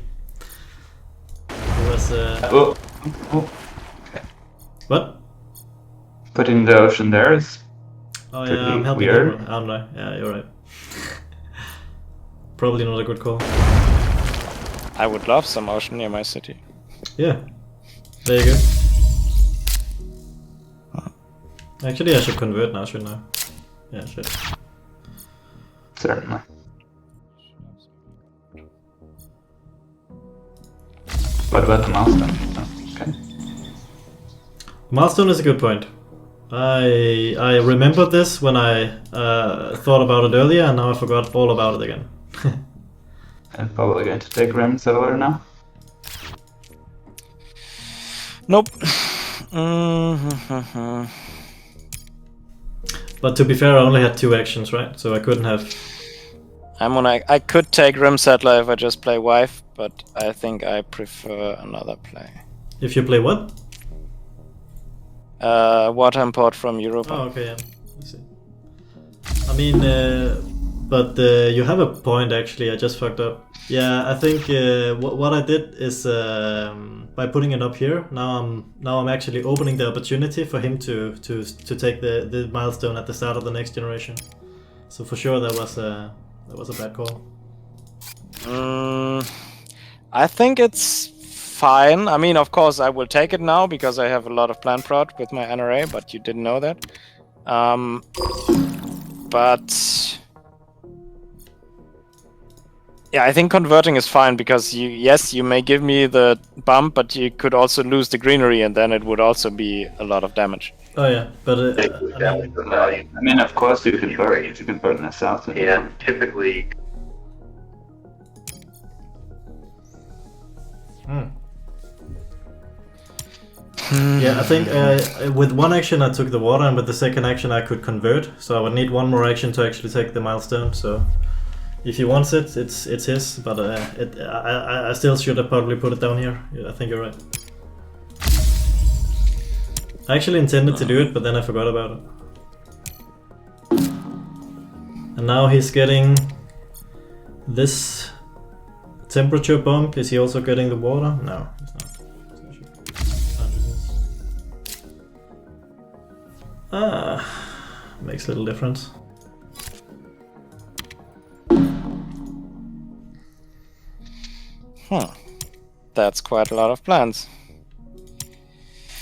It was Oh, what? putting the ocean there is Oh Pretty yeah, I'm helping weird. you, aren't I? Yeah, you're right. Probably not a good call. I would love some ocean near my city. Yeah. There you go. Actually, I should convert now, shouldn't I? Yeah, shit. certainly. What about the milestone? Oh, okay. Milestone is a good point. I remembered this when I thought about it earlier, and now I forgot all about it again. I'm probably going to take Rim Settler now. Nope. But to be fair, I only had 2 actions, right? So I couldn't have... I could take Rim Settler if I just play Wife, but I think I prefer another play. If you play what? Water import from Europa. Oh, okay, yeah. I see. I mean, but you have a point actually. I just fucked up. Yeah, I think what I did is by putting it up here. Now I'm actually opening the opportunity for him to take the milestone at the start of the next generation. So for sure that was a bad call. I think it's fine. I mean, of course, I will take it now because I have a lot of plant prod with my NRA, but you didn't know that. But yeah, I think converting is fine because you may give me the bump, but you could also lose the greenery, and then it would also be a lot of damage. Oh yeah, but I mean, of course you can burn this out. Yeah, typically. Yeah, I think with one action I took the water, and with the second action I could convert. So I would need one more action to actually take the milestone. So if he wants it, it's his. But I still should have probably put it down here. Yeah, I think you're right. I actually intended to do it, but then I forgot about it. And now he's getting this temperature bump. Is he also getting the water? No, he's not. Makes a little difference. That's quite a lot of plants.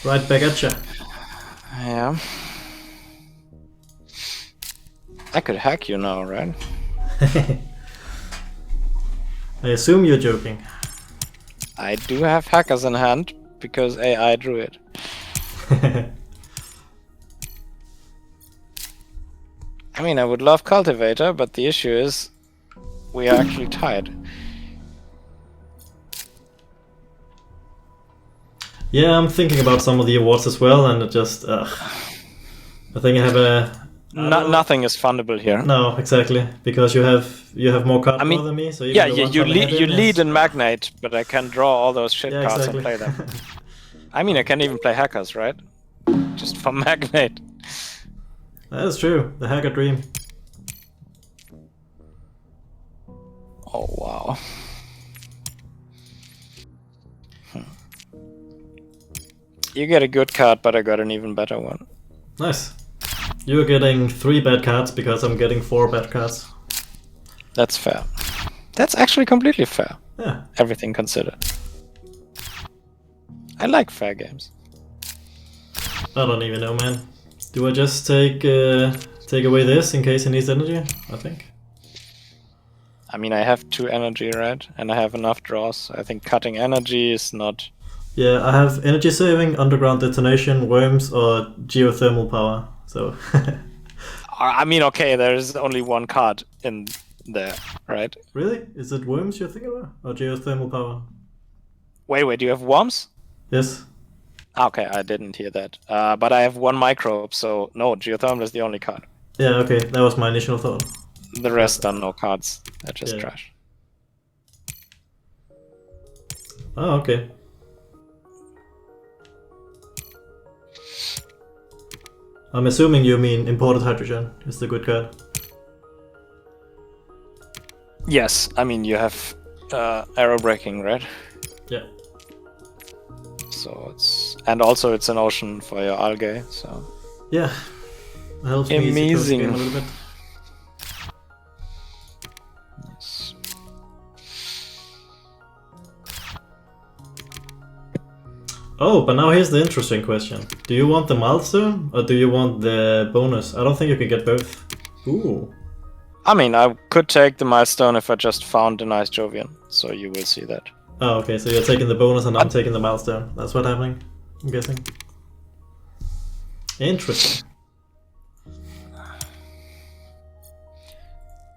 Right back at ya. Yeah. I could hack you now, right? I assume you're joking. I do have hackers in hand because AI drew it. I mean, I would love Cultivator, but the issue is we are actually tied. Yeah, I'm thinking about some of the awards as well, and it just I think I have a Nothing is fundable here. No, exactly, because you have more card power than me. So you lead in Magnate, but I can draw all those shit cards exactly. and play them. I mean, I can even play hackers, right? Just for Magnate. That is true. The hacker dream. Oh wow. You get a good card, but I got an even better one. Nice. You're getting 3 bad cards because I'm getting 4 bad cards. That's fair. That's actually completely fair. Yeah. Everything considered. I like fair games. I don't even know, man. Do I just take away this in case he needs energy? I think. I mean, I have 2 energy, right? And I have enough draws. I think cutting energy is not... Yeah, I have energy saving, underground detonation, worms, or geothermal power. So. I mean, okay, there's only one card in there, right? Really? Is it worms you're thinking about? Or geothermal power? Wait, do you have worms? Yes. Okay, I didn't hear that. But I have 1 microbe, so no, geothermal is the only card. Yeah, okay, that was my initial thought. The rest are no cards. They're just trash. Oh, okay. I'm assuming you mean imported hydrogen is the good card. Yes, I mean you have arrow breaking, right? Yeah. So and also it's an ocean for your algae, so yeah, it helps me amazing. game a little bit. Yes. Oh, but now here's the interesting question. Do you want the milestone or do you want the bonus? I don't think you can get both. Ooh. I mean, I could take the milestone if I just found a nice Jovian, so you will see that. Oh, okay, so you're taking the bonus and I'm taking the milestone. That's what's happening, I'm guessing. Interesting.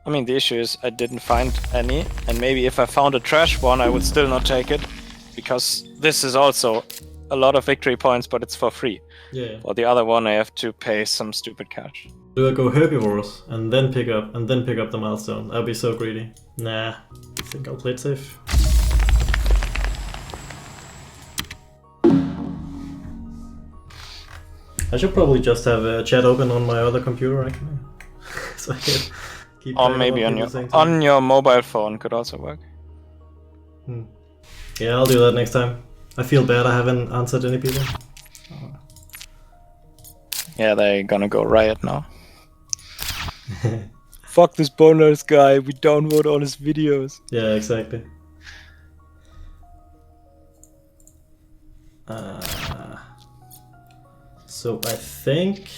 I mean, the issue is I didn't find any, and maybe if I found a trash one, I would still not take it, because this is also a lot of victory points, but it's for free. Yeah. For the other one, I have to pay some stupid cash. Do I go herbivores and then pick up the milestone? I'd be so greedy. Nah, I think I'll play it safe. I should probably just have a chat open on my other computer actually, so I can keep. Or maybe on your mobile phone could also work. Yeah, I'll do that next time. I feel bad I haven't answered any people. Yeah, they're gonna go riot now. Fuck this boneless guy, we download all his videos. Yeah, exactly. So I think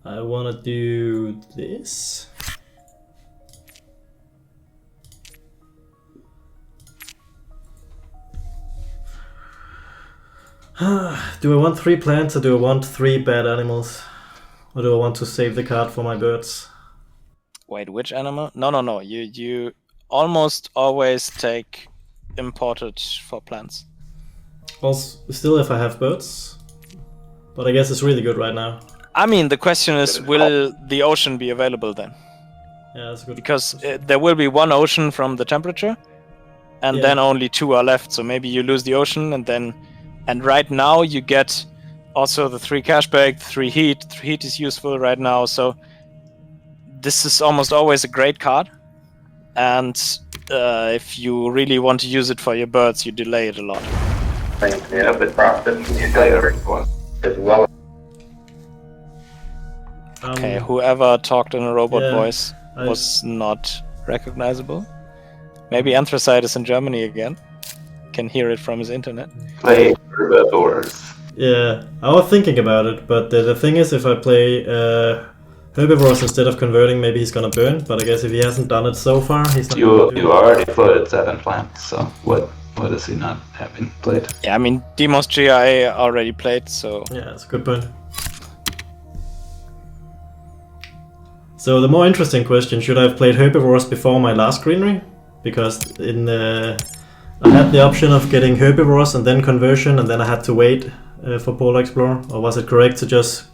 I wanna do this. Do I want 3 plants or do I want 3 bad animals? Or do I want to save the card for my birds? Wait, which animal? No. You almost always take imported for plants. Also, still if I have birds. But I guess it's really good right now. I mean, the question is, will the ocean be available then? Yeah, that's good. Because there will be 1 ocean from the temperature, and then only 2 are left. So maybe you lose the ocean, and right now you get also the 3 cashback, 3 heat. 3 heat is useful right now, so this is almost always a great card. And if you really want to use it for your birds, you delay it a lot. Okay, whoever talked in a robot voice was not recognizable. Maybe Anthracite is in Germany again. Can hear it from his internet. Play herbivores. Yeah, I was thinking about it, but the thing is, if I play herbivores instead of converting, maybe he's gonna burn. But I guess if he hasn't done it so far, he's not. You already floated 7 plants, so what is he not having played? Yeah, I mean Demos GI already played, so yeah, that's a good point. So the more interesting question: should I have played herbivores before my last greenery? Because I had the option of getting herbivores and then conversion, and then I had to wait for Polar Explorer. Or was it correct to just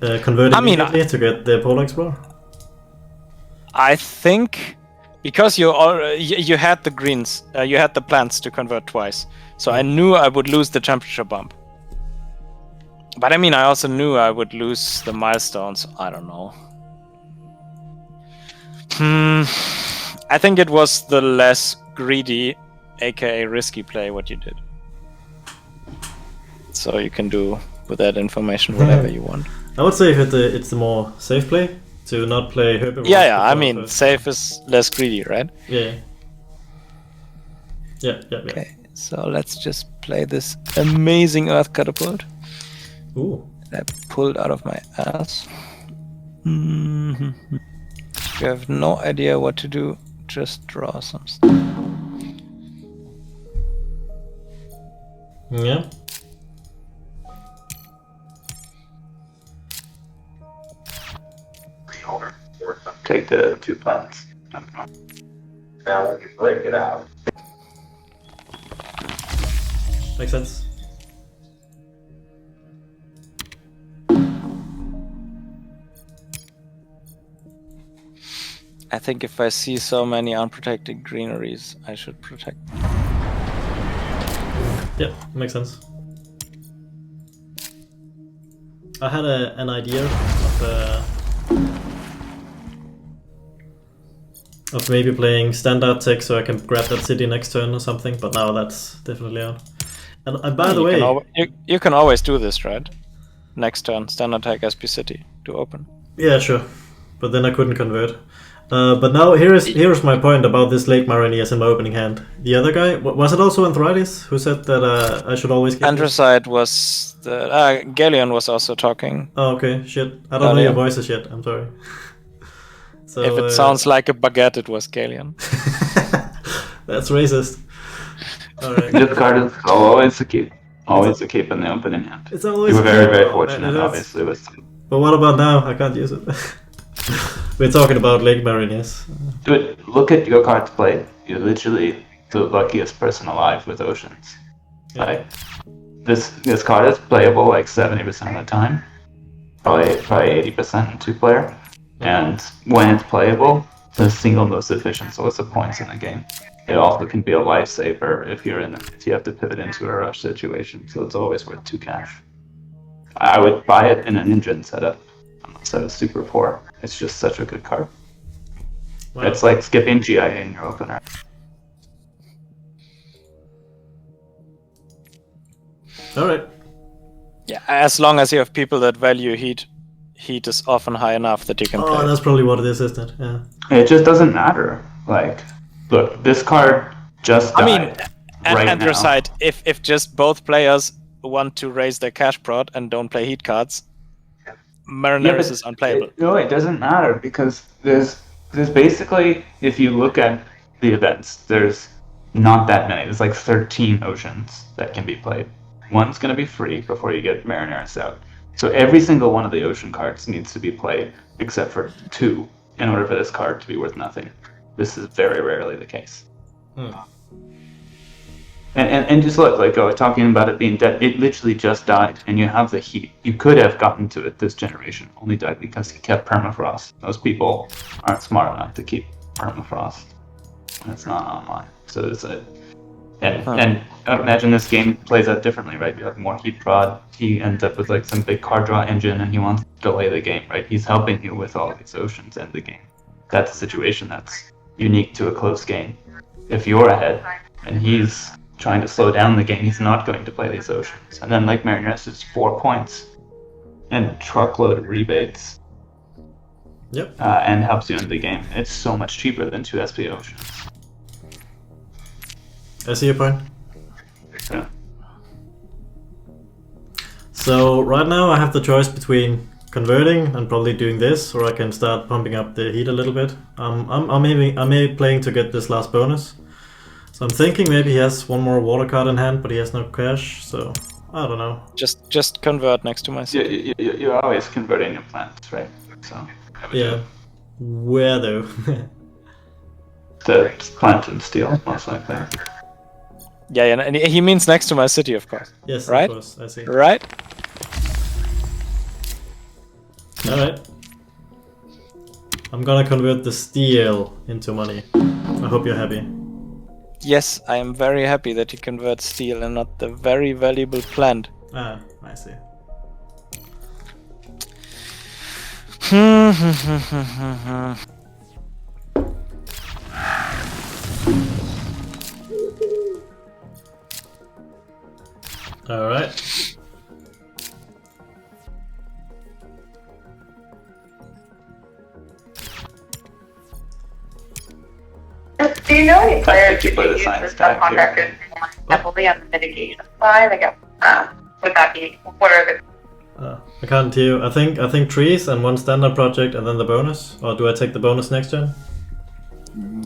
convert immediately to get the Polar Explorer? I think because you had the greens, you had the plants to convert twice, so I knew I would lose the temperature bump. But I mean, I also knew I would lose the milestones. I don't know. I think it was the less greedy, aka risky play what you did. So you can do with that information whatever you want. I would say if it's the more safe play to not play herbivores. Yeah. I mean, safe is less greedy, right? Yeah. Okay, so let's just play this amazing Earth Catapult. Ooh. That I pulled out of my ass. If you have no idea what to do, just draw some stuff. Yeah. Take the 2 plants. Now we can break it out. Makes sense. I think if I see so many unprotected greeneries, I should protect them. Yeah, makes sense. I had an idea of maybe playing standard tech so I can grab that city next turn or something, but now that's definitely out. And by the way, you can always do this, right? Next turn, standard tech SP city to open. Yeah, sure, but then I couldn't convert. But now here's my point about this Lake Marineris in my opening hand. The other guy, was it also Anthracite who said that I should always get Anthracite was the... Galleon was also talking. Oh, okay, shit. I don't know your voices yet, I'm sorry. So, if it sounds like a baguette, it was Galleon. That's racist. Alright. This card is always a keep. Always a keep in the opening hand. It's always You were very, very oh, fortunate, it is. obviously. With But what about now? I can't use it. We're talking about Lake Marineris. Dude, look at your cards played. You're literally the luckiest person alive with Oceans. Yeah. Like, this card is playable like 70% of the time. Probably 80% in 2-player. And when it's playable, it's the single most efficient source of points in the game. It also can be a lifesaver if you have to pivot into a rush situation, so it's always worth 2 cash. I would buy it in an engine setup, unless I was super poor. It's just such a good card. Wow. It's like skipping GIA in your opener. Alright. Yeah, as long as you have people that value heat is often high enough that you can play. Oh, that's probably what it is, isn't it? Yeah. It just doesn't matter. Like, look, this card just died. I mean, right Anthracite, if just both players want to raise their cash prod and don't play heat cards, Marineris is unplayable. No, it doesn't matter because there's basically, if you look at the events, there's not that many. There's like 13 oceans that can be played. One's going to be free before you get Marineris out. So every single one of the ocean cards needs to be played, except for 2, in order for this card to be worth nothing. This is very rarely the case. And just look, like, talking about it being dead, it literally just died, and you have the heat. You could have gotten to it this generation, only died because he kept permafrost. Most people aren't smart enough to keep permafrost. It's not online. So it's a... And I imagine this game plays out differently, right? You have more heat prod, he ends up with like some big card draw engine, and he wants to delay the game, right? He's helping you with all these oceans and the game. That's a situation that's unique to a close game. If you're ahead, and he's trying to slow down the game, he's not going to play these oceans. And then like Marineris is 4 points, and truckload of rebates. Yep. And helps you in the game. It's so much cheaper than 2 SP oceans. I see your point. Yeah. So right now I have the choice between converting and probably doing this, or I can start pumping up the heat a little bit. I'm maybe playing to get this last bonus. So I'm thinking maybe he has one more water card in hand, but he has no cash, so I don't know. Just convert next to my city. You're always converting your plants, right? So Yeah. Where though? The plant and steel, most likely. Yeah, and he means next to my city, of course. Yes, Right? of course, I see. Right? Alright. I'm gonna convert the steel into money. I hope you're happy. Yes, I am very happy that you convert steel and not the very valuable plant. Ah, I see. Alright. Do you know any players Thank you who for the use science their tag here. subcontractors more heavily on the mitigation side? I guess, would that be, what are the... I can't hear you. I think trees and one standard project and then the bonus. Or do I take the bonus next gen?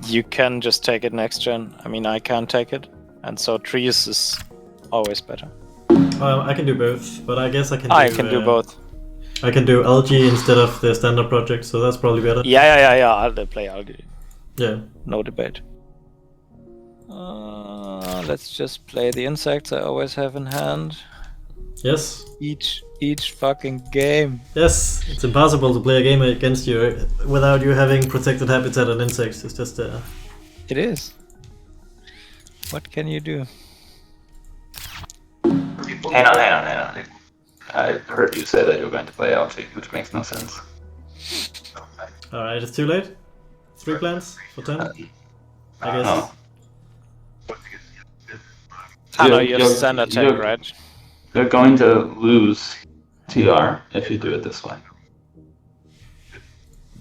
You can just take it next gen. I mean, I can't take it. And so trees is always better. I can do both, but I guess I can. I can do both. I can do algae instead of the standard project, so that's probably better. Yeah. I'll play algae. Yeah. No debate. Let's just play the insects I always have in hand. Yes. Each fucking game. Yes. It's impossible to play a game against you without you having protected habitat and insects. It's just It is. What can you do? Hang on. I heard you say that you were going to play algae, which makes no sense. Alright, it's too late. 3 plants for 10. I guess. No. I know You're- you're standard tech, you're- right? They're going to lose TR if you do it this way.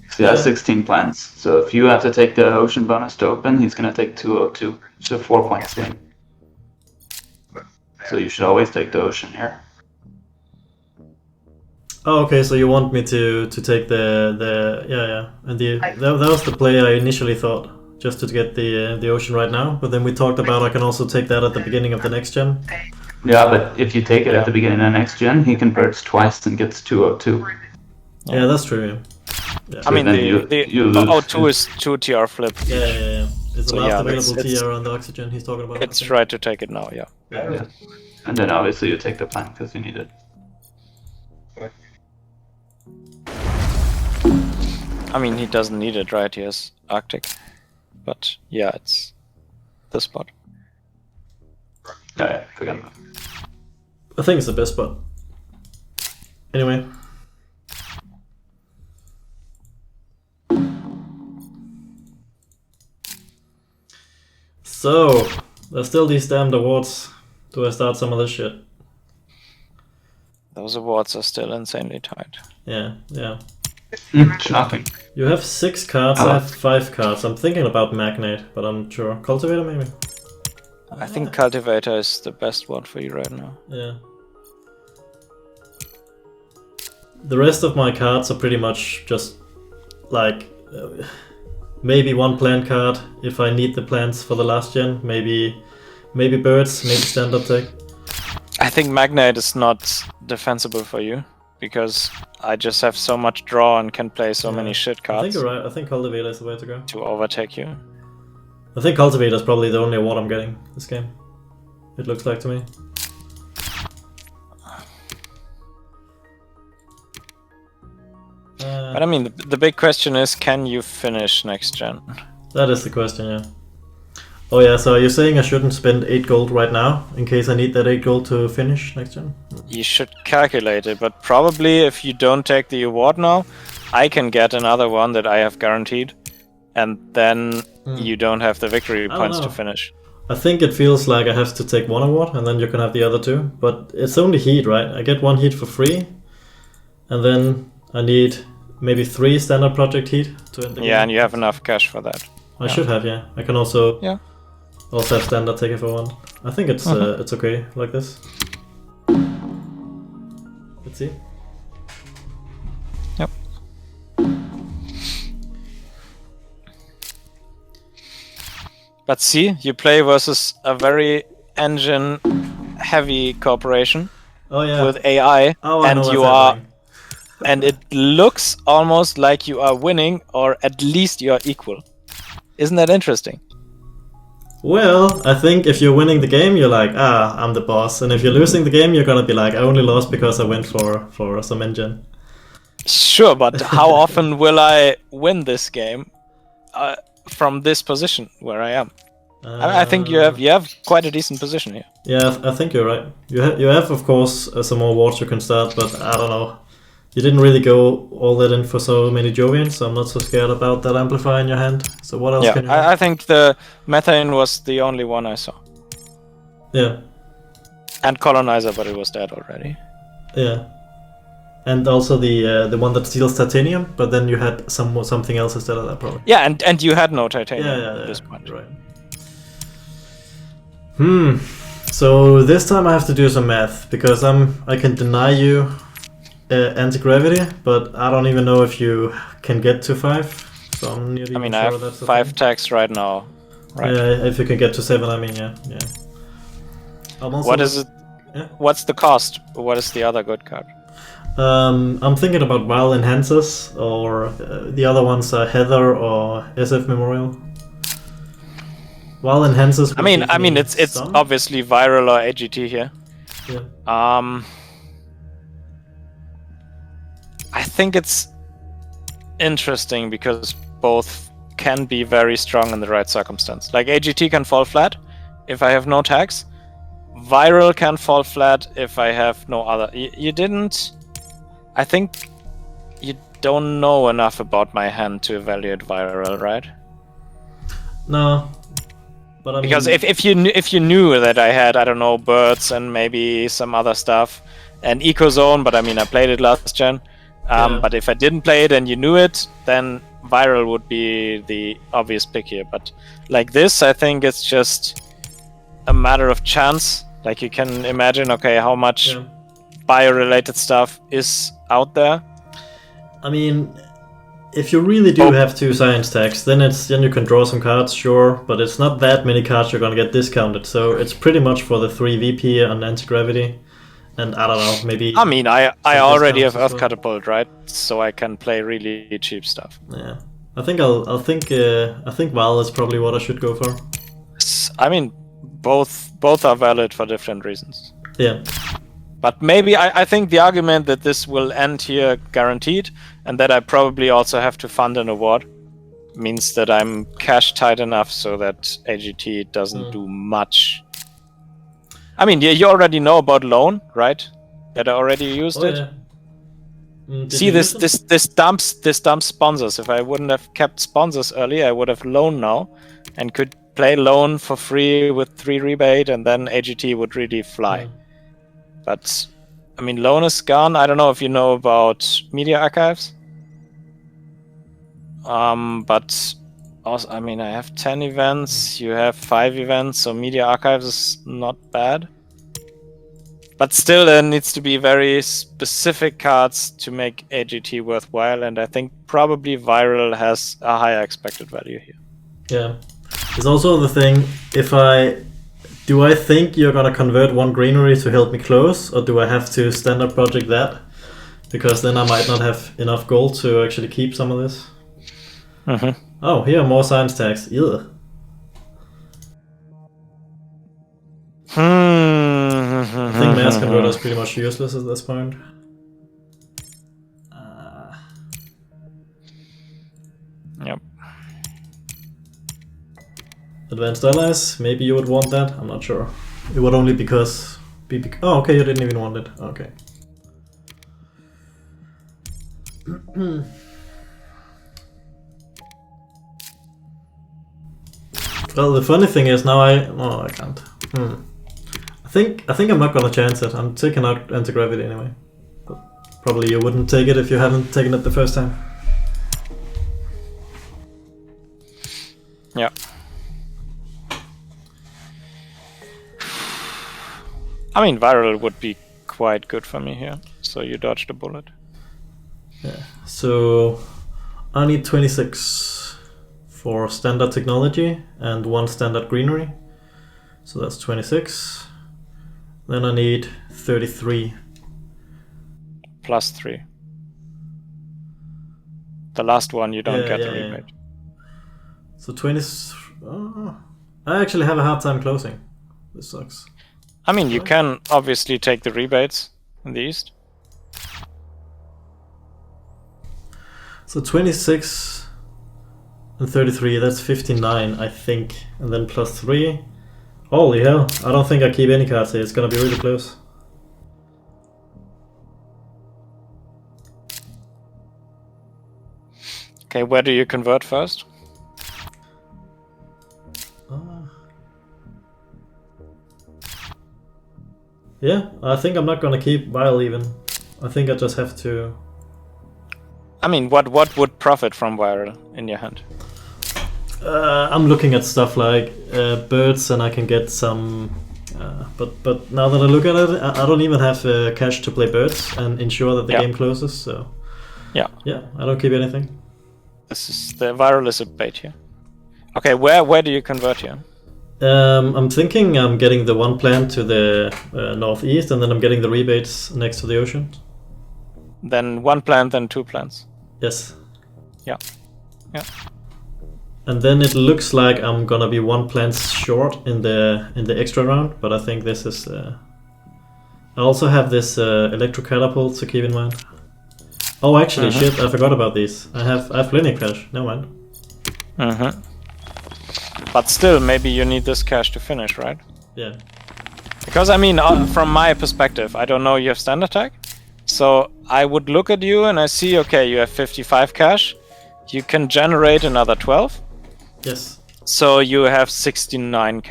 So he has 16 plants. So if you have to take the ocean bonus to open, he's going to take 202. So 4 points swing. So you should always take the ocean here. Oh, okay. So you want me to take the yeah, and that was the play I initially thought. just to get the ocean right now. But then we talked about I can also take that at the beginning of the next gen. Yeah, but if you take it at the beginning of next gen, he converts twice and gets 202. Yeah, that's true. Yeah. I mean, then the you lose. O2 is 2 TR flip. Yeah. It's the So, last yeah, available it's- TR on the oxygen he's talking about. It's right to take it now, yeah. Yeah. And then obviously you take the plank because you need it. I mean, he doesn't need it, right? He has Arctic. But yeah, it's the spot. Yeah, forget about it. I think it's the best spot. Anyway. So, there's still these damned awards. Do I start some of this shit? Those awards are still insanely tight. Yeah. Shocking. You have 6 cards, I have 5 cards. I'm thinking about Magnate, but I'm sure. Cultivator, maybe? I think Cultivator is the best one for you right now. Yeah. The rest of my cards are pretty much just like maybe one plant card if I need the plants for the last gen. Maybe birds, maybe standard tech. I think Magnate is not defensible for you because I just have so much draw and can play so many shit I cards think you're right. I think Cultivator is the way to go. to overtake you. I think Cultivator is probably the only award I'm getting this game. It looks like to me. But I mean, the big question is, can you finish next gen? That is the question, yeah. Oh yeah, so are you saying I shouldn't spend 8 gold right now, in case I need that 8 gold to finish next gen? You should calculate it, but probably if you don't take the award now, I can get another one that I have guaranteed, and then you don't have the victory points to finish. I think it feels like I have to take 1 award, and then you can have the other 2, but it's only heat, right? I get 1 heat for free, and then I need maybe 3 standard project heat to end the game. Yeah, and you have enough cash for that. I should have, yeah. I can also also have standard tech if I want. I think it's okay like this. Let's see. Yep. But see, you play versus a very engine-heavy corporation with AI, and you are, and it looks almost like you are winning, or at least you are equal. Isn't that interesting? Well, I think if you're winning the game, you're like, I'm the boss. And if you're losing the game, you're gonna be like, I only lost because I went for some engine. Sure, but how often will I win this game from this position where I am? I think you have quite a decent position here. Yeah, I think you're right. You have of course some more awards you can start, but I don't know. You didn't really go all that in for so many Jovians, so I'm not so scared about that amplifier in your hand. So what else can you have? I think the Methane was the only one I saw. Yeah. And Colonizer, but it was dead already. Yeah. And also the one that steals titanium, but then you had something else instead of that probably. Yeah, and you had no titanium at this point. Right. So this time I have to do some math, because I can deny you anti-gravity, but I don't even know if you can get to 5. So I'm nearly I sure have that's 5 tags right now. Right. Yeah, if you can get to 7, I mean, yeah. What is it? Yeah. What's the cost? What is the other good card? I'm thinking about Wild Enhancers, or the other ones are Heather or SF Memorial. Wild Enhancers. I mean, it's obviously Viral or AGT here. Yeah. I think it's interesting because both can be very strong in the right circumstance. Like AGT can fall flat if I have no tags. Viral can fall flat if I have no other. You didn't. I think you don't know enough about my hand to evaluate Viral, right? No. But I mean, because if you knew that I had, I don't know, birds and maybe some other stuff and Ecozone, but I mean I played it last gen. But if I didn't play it and you knew it, then Viral would be the obvious pick here. But like this, I think it's just a matter of chance. Like you can imagine, okay, how much bio-related stuff is out there. I mean, if you really do have 2 science tags, then you can draw some cards, sure, but it's not that many cards you're gonna get discounted. So it's pretty much for the 3 VP and anti-gravity, and I don't know, maybe. I mean, I already have discounts Earth as well. Catapult, right? So I can play really cheap stuff. Yeah, I think I think Val is probably what I should go for. I mean, both are valid for different reasons. Yeah. But maybe I think the argument that this will end here guaranteed, and that I probably also have to fund an award, means that I'm cash tight enough so that AGT doesn't do much. I mean, you already know about loan, right? That I already used it. Yeah. See, this dumps sponsors. If I wouldn't have kept sponsors early, I would have loan now, and could play loan for free with 3 rebate, and then AGT would really fly. Yeah. But I mean, loan is gone. I don't know if you know about media archives. But also, I mean, I have 10 events. You have 5 events, so media archives is not bad. But still, there needs to be very specific cards to make AGT worthwhile, and I think probably Viral has a higher expected value here. Yeah. There's also the thing, do I think you're gonna convert 1 greenery to help me close, or do I have to standard project that? Because then I might not have enough gold to actually keep some of this. Oh, here are more science tags. Ugh. I think mass converter is pretty much useless at this point. Yep. Advanced allies, maybe you would want that, I'm not sure. It would only because... Oh, okay, you didn't even want it. Okay. Well, the funny thing is now I can't. I think I'm not gonna chance it. I'm taking out anti-gravity anyway. But probably you wouldn't take it if you haven't taken it the first time. Yeah. I mean, Viral would be quite good for me here, so you dodged a bullet. Yeah, so I need 26 for standard technology and 1 standard greenery. So that's 26. Then I need 33. Plus 3. The last one you don't get the rebate. So 20... I actually have a hard time closing. This sucks. I mean, you can obviously take the rebates in the east. So 26 and 33, that's 59, I think. And then plus 3. Holy hell, I don't think I keep any cards here. It's gonna be really close. Okay, where do you convert first? Yeah, I think I'm not gonna keep Vile even. I think I just have to... I mean, what would profit from Viral in your hand? I'm looking at stuff like birds, and I can get some... but now that I look at it, I don't even have cash to play birds and ensure that the game closes, so... Yeah, I don't keep anything. This is the Viral is a bait here. Okay, where do you convert here? I'm thinking I'm getting the 1 plant to the northeast, and then I'm getting the rebates next to the ocean. Then 1 plant, then 2 plants. Yes. Yeah. And then it looks like I'm gonna be 1 plant short in the extra round, but I think this is... I also have this electro catapult to keep in mind. Oh, actually, shit! I forgot about these. I have plenty of cash. Never mind. But still, maybe you need this cash to finish, right? Yeah. Because I mean, from my perspective, I don't know you have standard tag, so I would look at you and I see, okay, you have 55 cash. You can generate another 12. Yes. So you have 67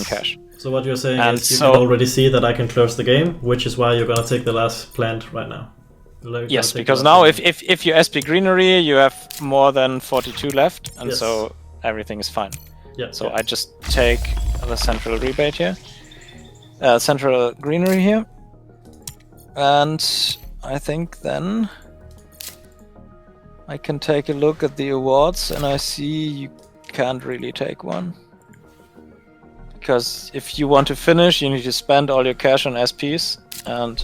cash. So what you're saying And is you so- can already see that I can close the game, which is why you're gonna take the last plant right now. Yes, because now if you SP greenery, you have more than 42 left, and Yes. so everything is fine. Yeah. So I just take the central rebate here, central greenery here, and I think then I can take a look at the awards and I see you can't really take one. Because if you want to finish, you need to spend all your cash on SPs, and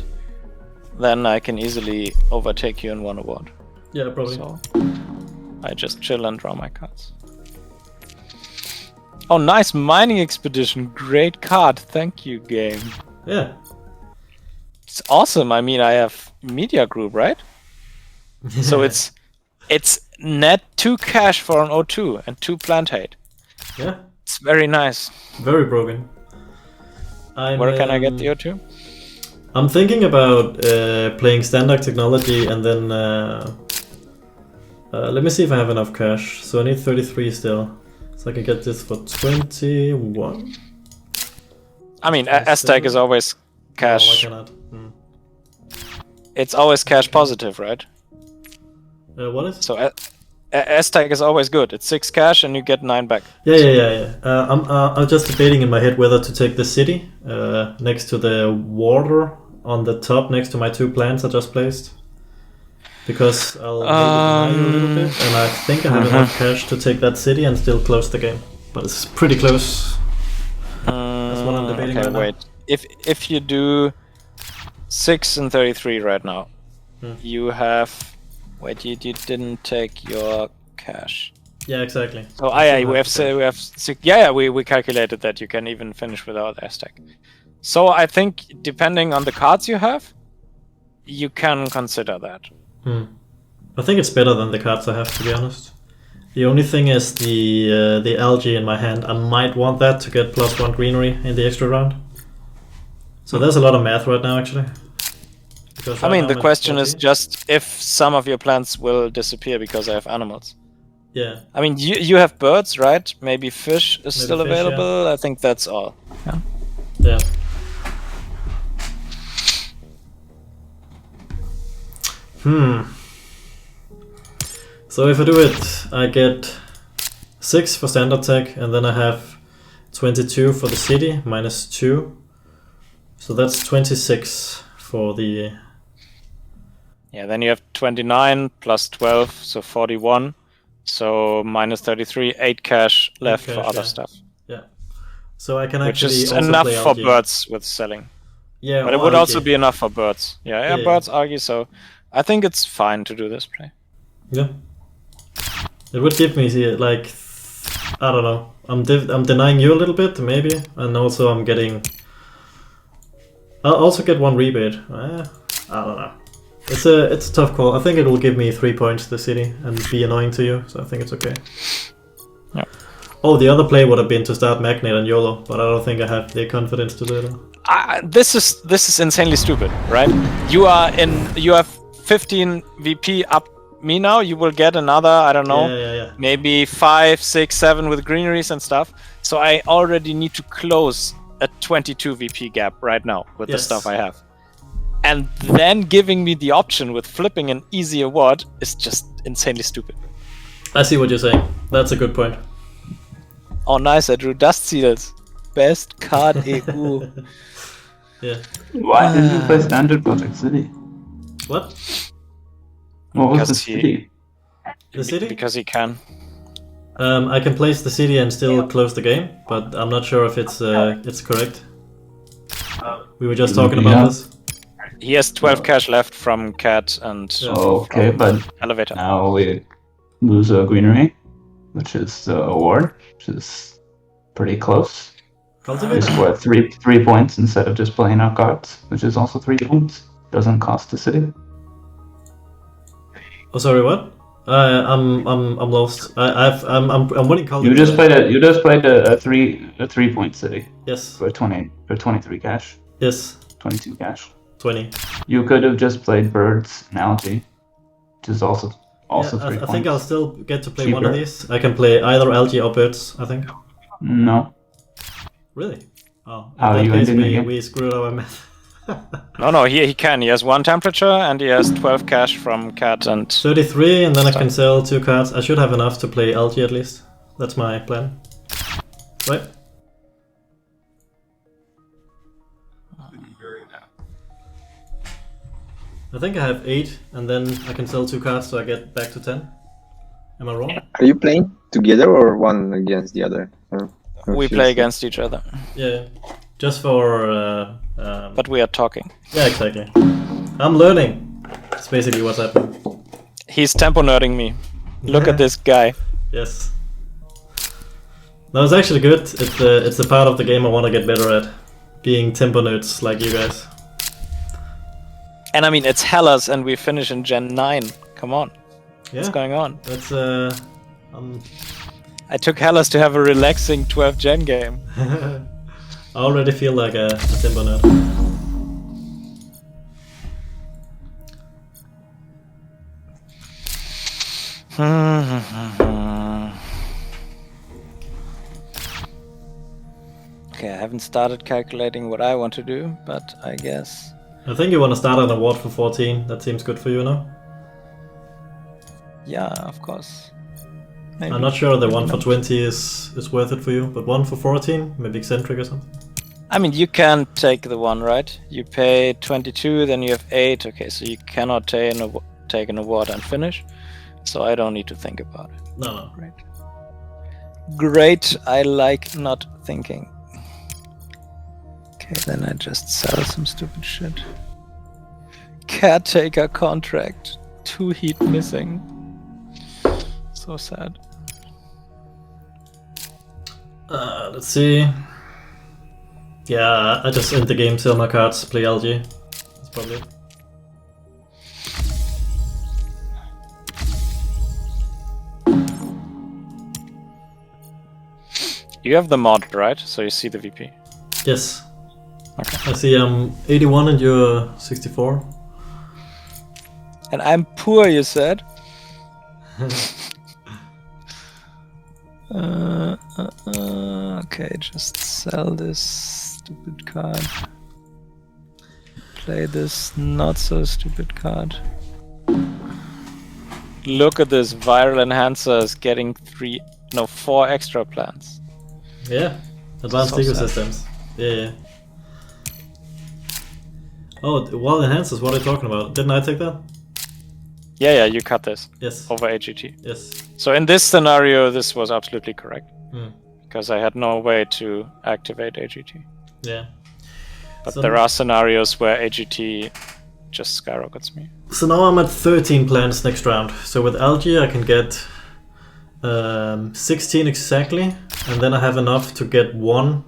then I can easily overtake you in one award. Yeah, probably. So I just chill and draw my cards. Oh, nice mining expedition. Great card. Thank you, game. Yeah. It's awesome. I mean, I have media group, right? So it's net 2 cash for an O2 and 2 plant hate. Yeah. It's very nice. Very broken. Where can I get the O2? I'm thinking about playing standard technology and then let me see if I have enough cash. So I need 33 still. So I can get this for 21. I mean, Aztec is always cash. Oh, why cannot? It's always cash positive, right? What is? So Aztec is always good. It's 6 cash and you get 9 back. Yeah. I'm just debating in my head whether to take the city next to the water on the top next to my 2 plants I just placed. Because I'll maybe deny you a little bit, and I think I have enough cash to take that city and still close the game. But it's pretty close. That's what I'm debating right wait. now. If you do 6 and 33 right now, you have... Wait, you didn't take your cash. Yeah, exactly. So we have 6. Yeah, we calculated that you can even finish without Aztec. So I think depending on the cards you have, you can consider that. I think it's better than the cards I have, to be honest. The only thing is the algae in my hand. I might want that to get +1 greenery in the extra round. So there's a lot of math right now, actually. I mean, the question is just if some of your plants will disappear because I have animals. Yeah. I mean, you have birds, right? Maybe fish is Maybe still fish, available. Yeah. I think that's all. Yeah. So if I do it, I get 6 for standard tech, and then I have 22 for the city, -2. So that's 26 for the... Yeah, then you have 29 plus 12, so 41. So -33, 8 cash left for other stuff. Yeah. So I can which actually is also enough play for algae. birds with selling. Yeah, but it would also be enough for birds. Yeah, birds, algae, so I think it's fine to do this play. Yeah. It would give me, like, I don't know. I'm denying you a little bit, maybe, and also I'm getting... I'll also get 1 rebate. I don't know. It's a tough call. I think it will give me 3 points the city and be annoying to you, so I think it's okay. Yeah. Oh, the other play would have been to start Magnet and YOLO, but I don't think I have the confidence to do it. This is insanely stupid, right? You have 15 VP up me now. You will get another, I don't know, maybe 5, 6, 7 with greeneries and stuff. So I already need to close a 22 VP gap right now with the stuff I have. And then giving me the option with flipping an easy award is just insanely stupid. I see what you're saying. That's a good point. Oh, nice! I drew Dust Seals. Best card EU. Yeah. Why did you play standard Project City? What? What was the city? The city? Because he can. I can place the city and still close the game, but I'm not sure if it's correct. We were just talking about this. He has 12 cash left from Cat and okay, but Elevator. Now we lose a greenery, which is the award, which is pretty close. We score 3 points instead of just playing our cards, which is also 3 points. Doesn't cost the city. Oh, sorry, what? I'm lost. I'm winning color. You just played a 3-point city. Yes. For 23 cash. Yes. 22 cash. 20. You could have just played birds and algae, which is also 3 points. I think I'll still get to play one of these. I can play either algae or birds, I think. No. Really? Oh, How are you ending the game? We screwed our math. No, he can. He has 1 temperature and he has 12 cash from Cat and 33, and then I can sell 2 cards. I should have enough to play algae at least. That's my plan. Right? I think I have 8, and then I can sell 2 cards so I get back to 10. Am I wrong? Are you playing together or one against the other? We play against each other. Yeah, just for... But we are talking. Yeah, exactly. I'm learning. That's basically what's happening. He's tempo nerding me. Look at this guy. Yes. No, it's actually good. It's the part of the game I want to get better at. Being tempo nerds like you guys. And I mean, it's Hellas and we finish in Gen 9. Come on. Yeah. What's going on? That's I took Hellas to have a relaxing 12th Gen game. I already feel like a tempo nerd. Okay, I haven't started calculating what I want to do, but I guess... I think you want to start an award for 14. That seems good for you, no? Yeah, of course. Maybe. I'm not sure the one for 20 is worth it for you, but one for 14, maybe eccentric or something. I mean, you can take the one, right? You pay 22, then you have 8. Okay, so you cannot take an award and finish. So I don't need to think about it. No. Great. Great, I like not thinking. Okay, then I just sell some stupid shit. Caretaker contract. 2 heat missing. So sad. Let's see. Yeah, I just end the game, sell my cards, play LG. That's probably it. You have the mod, right? So you see the VP. Yes. Okay. I see I'm 81 and you're 64. And I'm poor, you said? Okay, just sell this stupid card. Play this not so stupid card. Look at this, viral enhancers getting 4 extra plants. Yeah, advanced So sad. ecosystems. Yeah. Oh, wild enhancers, what are you talking about? Didn't I take that? Yeah, you cut this Yes. over AGT. Yes. So in this scenario, this was absolutely correct. Hmm. Because I had no way to activate AGT. Yeah. But So- there are scenarios where AGT just skyrockets me. So now I'm at 13 plants next round. So with algae I can get 16 exactly, and then I have enough to get 1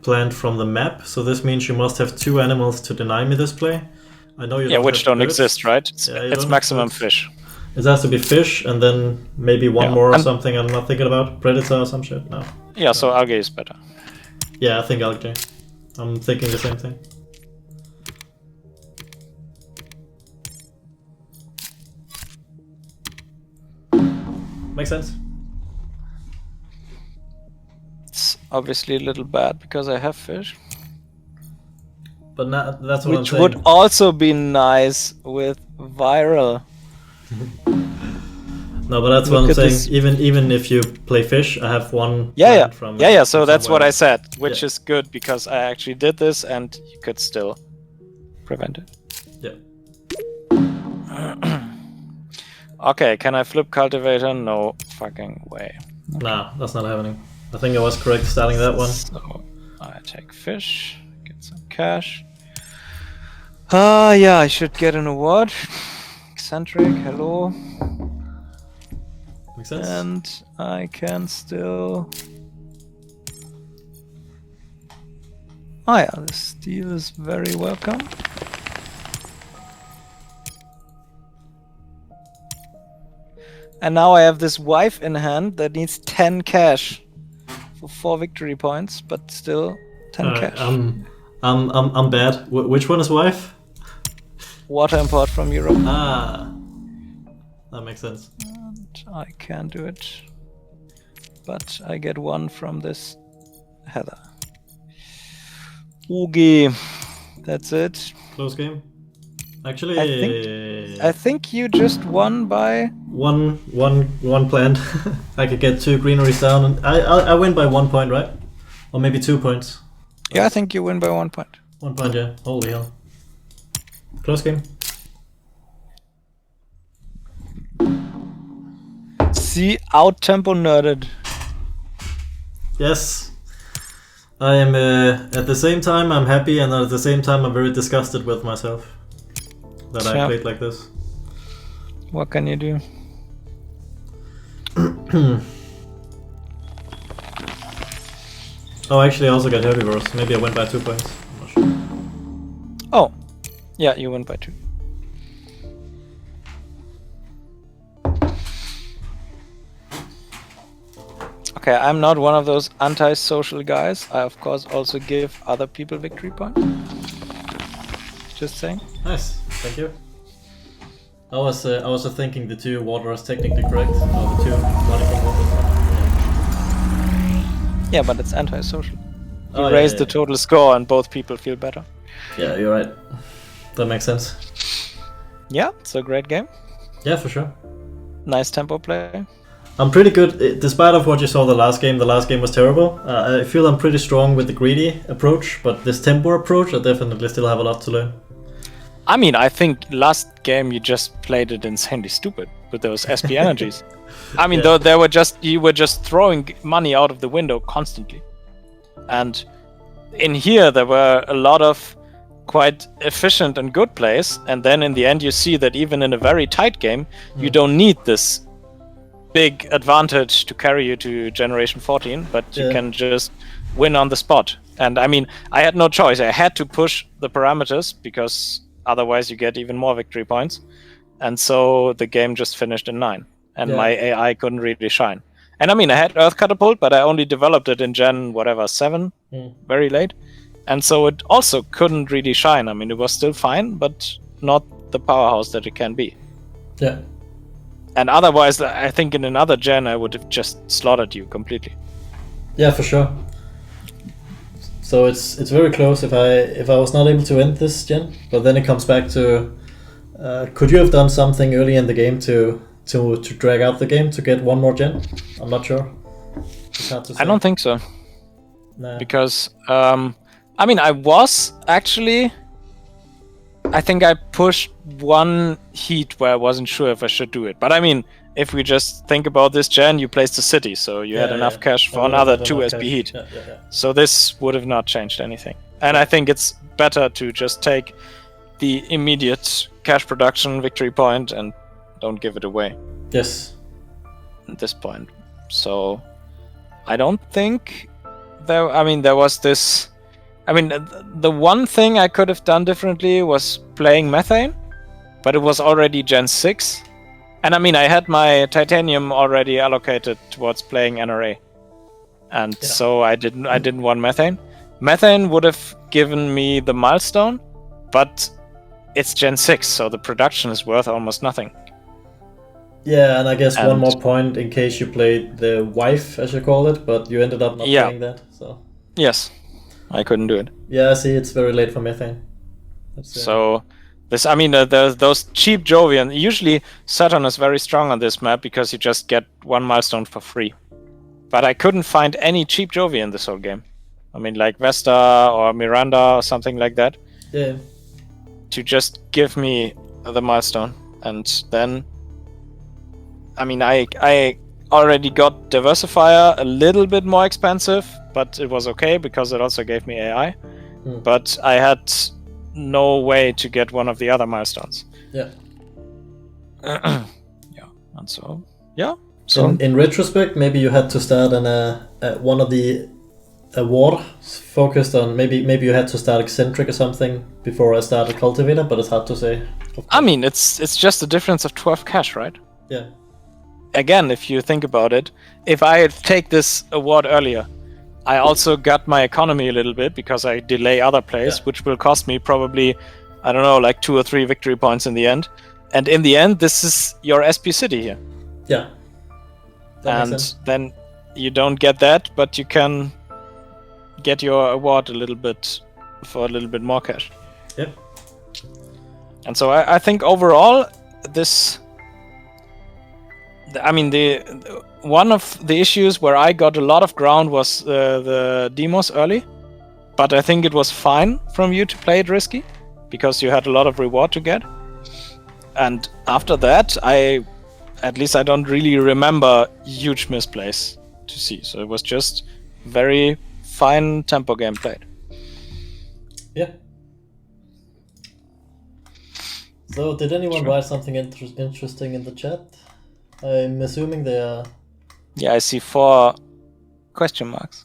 plant from the map. So this means you must have 2 animals to deny me this play. I know you Yeah, don't which have don't birds. exist, right? It's, Yeah, you it's don't maximum have- fish. It has to be fish, and then maybe one Yeah, more or and- something I'm not thinking about. Predator or some shit? No. Yeah, so algae is better. Yeah, I think algae. I'm thinking the same thing. Makes sense. It's obviously a little bad because I have fish. But that's what I'm Which saying. would also be nice with viral. No, but that's what Look I'm at saying. this. Even if you play fish, I have 1 Yeah. plant from So from that's what somewhere. I said, which Yeah. is good because I actually did this and you could still prevent it. Yeah. Okay, can I flip cultivator? No fucking way. Nah, that's not happening. I think I was correct starting that one. So I take fish, get some cash. Yeah, I should get an award. Eccentric, hello. Makes sense. And I can still... Oh yeah, the steel is very welcome. And now I have this wife in hand that needs 10 cash for 4 victory points, but still 10 cash. I'm bad. Which one is wife? Water import from Europe. Ah, that makes sense. And I can do it. But I get 1 from this header. Oogie. That's it. Close game. Actually, I think you just won by... one plant. I could get 2 greeneries down, and I win by 1 point, right? Or maybe 2 points. Yeah, I think you win by 1 point. 1 point, yeah. Holy hell. Close game. See, out tempo nerded. Yes. I am, at the same time I'm happy, and at the same time I'm very disgusted with myself that I Yeah. played like this. What can you do? Oh, actually I also got herbivores. Maybe I went by 2 points. I'm not sure. Oh, yeah, you went by 2. Okay, I'm not one of those anti-social guys. I, of course, also give other people victory points. Just saying. Nice, thank you. I was thinking the 2 water is technically correct. No, the 2 money from water is not. Yeah, but it's anti-social. You Oh, raise yeah, the total score and both people feel better. Yeah, you're right. That makes sense. Yeah, it's a great game. Yeah, for sure. Nice tempo play. I'm pretty good, despite of what you saw the last game was terrible. I feel I'm pretty strong with the greedy approach, but this tempo approach, I definitely still have a lot to learn. I mean, I think last game you just played it insanely stupid with those SP energies. I mean, Yeah. though you were just throwing money out of the window constantly. And in here there were a lot of quite efficient and good plays, and then in the end you see that even in a very tight game, you don't need this big advantage to carry you to generation 14, but you Yeah. can just win on the spot. And I mean, I had no choice. I had to push the parameters because otherwise you get even more victory points. And so the game just finished in 9, and Yeah. my AI couldn't really shine. And I mean, I had Earth Catapult, but I only developed it in Gen 7, very late. And so it also couldn't really shine. I mean, it was still fine, but not the powerhouse that it can be. Yeah. And otherwise, I think in another gen, I would have just slaughtered you completely. Yeah, for sure. So it's very close if I was not able to end this gen, but then it comes back to could you have done something early in the game to drag out the game to get one more gen? I'm not sure. It's hard to say. I don't think so. Nah. Because, I mean, I was actually... I think I pushed one heat where I wasn't sure if I should do it. But I mean, if we just think about this gen, you placed a city, so you had enough cash for another 2 SP heat. Yeah. So this would have not changed anything. And I think it's better to just take the immediate cash production victory point and don't give it away Yes. at this point. So I don't think there was this... I mean, the one thing I could have done differently was playing Methane, but it was already Gen 6. And I mean, I had my Titanium already allocated towards playing NRA. And so I didn't want Methane. Methane would have given me the milestone, but it's Gen 6, so the production is worth almost nothing. Yeah, and I guess one more point in case you played the wife, as you call it, but you ended up not playing that. So yes, I couldn't do it. Yeah, see, it's very late for Methane. So this, I mean, those cheap Jovian. Usually Saturn is very strong on this map because you just get one milestone for free. But I couldn't find any cheap Jovian in this whole game. I mean, like Vesta or Miranda or something like that. Yeah. To just give me the milestone, and then, I mean, I already got Diversifier a little bit more expensive, but it was okay because it also gave me AI. But I had no way to get one of the other milestones. Yeah. Yeah, and so yeah. So in retrospect, maybe you had to start on one of the awards focused on maybe you had to start Eccentric or something before I started Cultivator, but it's hard to say. I mean, it's just a difference of 12 cash, right? Yeah. Again, if you think about it, if I take this award earlier, I also got my economy a little bit because I delay other plays, which will cost me probably, I don't know, like 2 or 3 victory points in the end. And in the end, this is your SP city here. Yeah. That makes and sense. then you don't get that, but you can get your award a little bit for a little bit more cash. Yep. And so I think overall, this... I mean, one of the issues where I got a lot of ground was the demos early, but I think it was fine from you to play it risky because you had a lot of reward to get. And after that, I at least I don't really remember huge misplays to see. So it was just very fine tempo game played. Yeah. So, did anyone write something interesting in the chat? I'm assuming they are. Yeah, I see 4 question marks.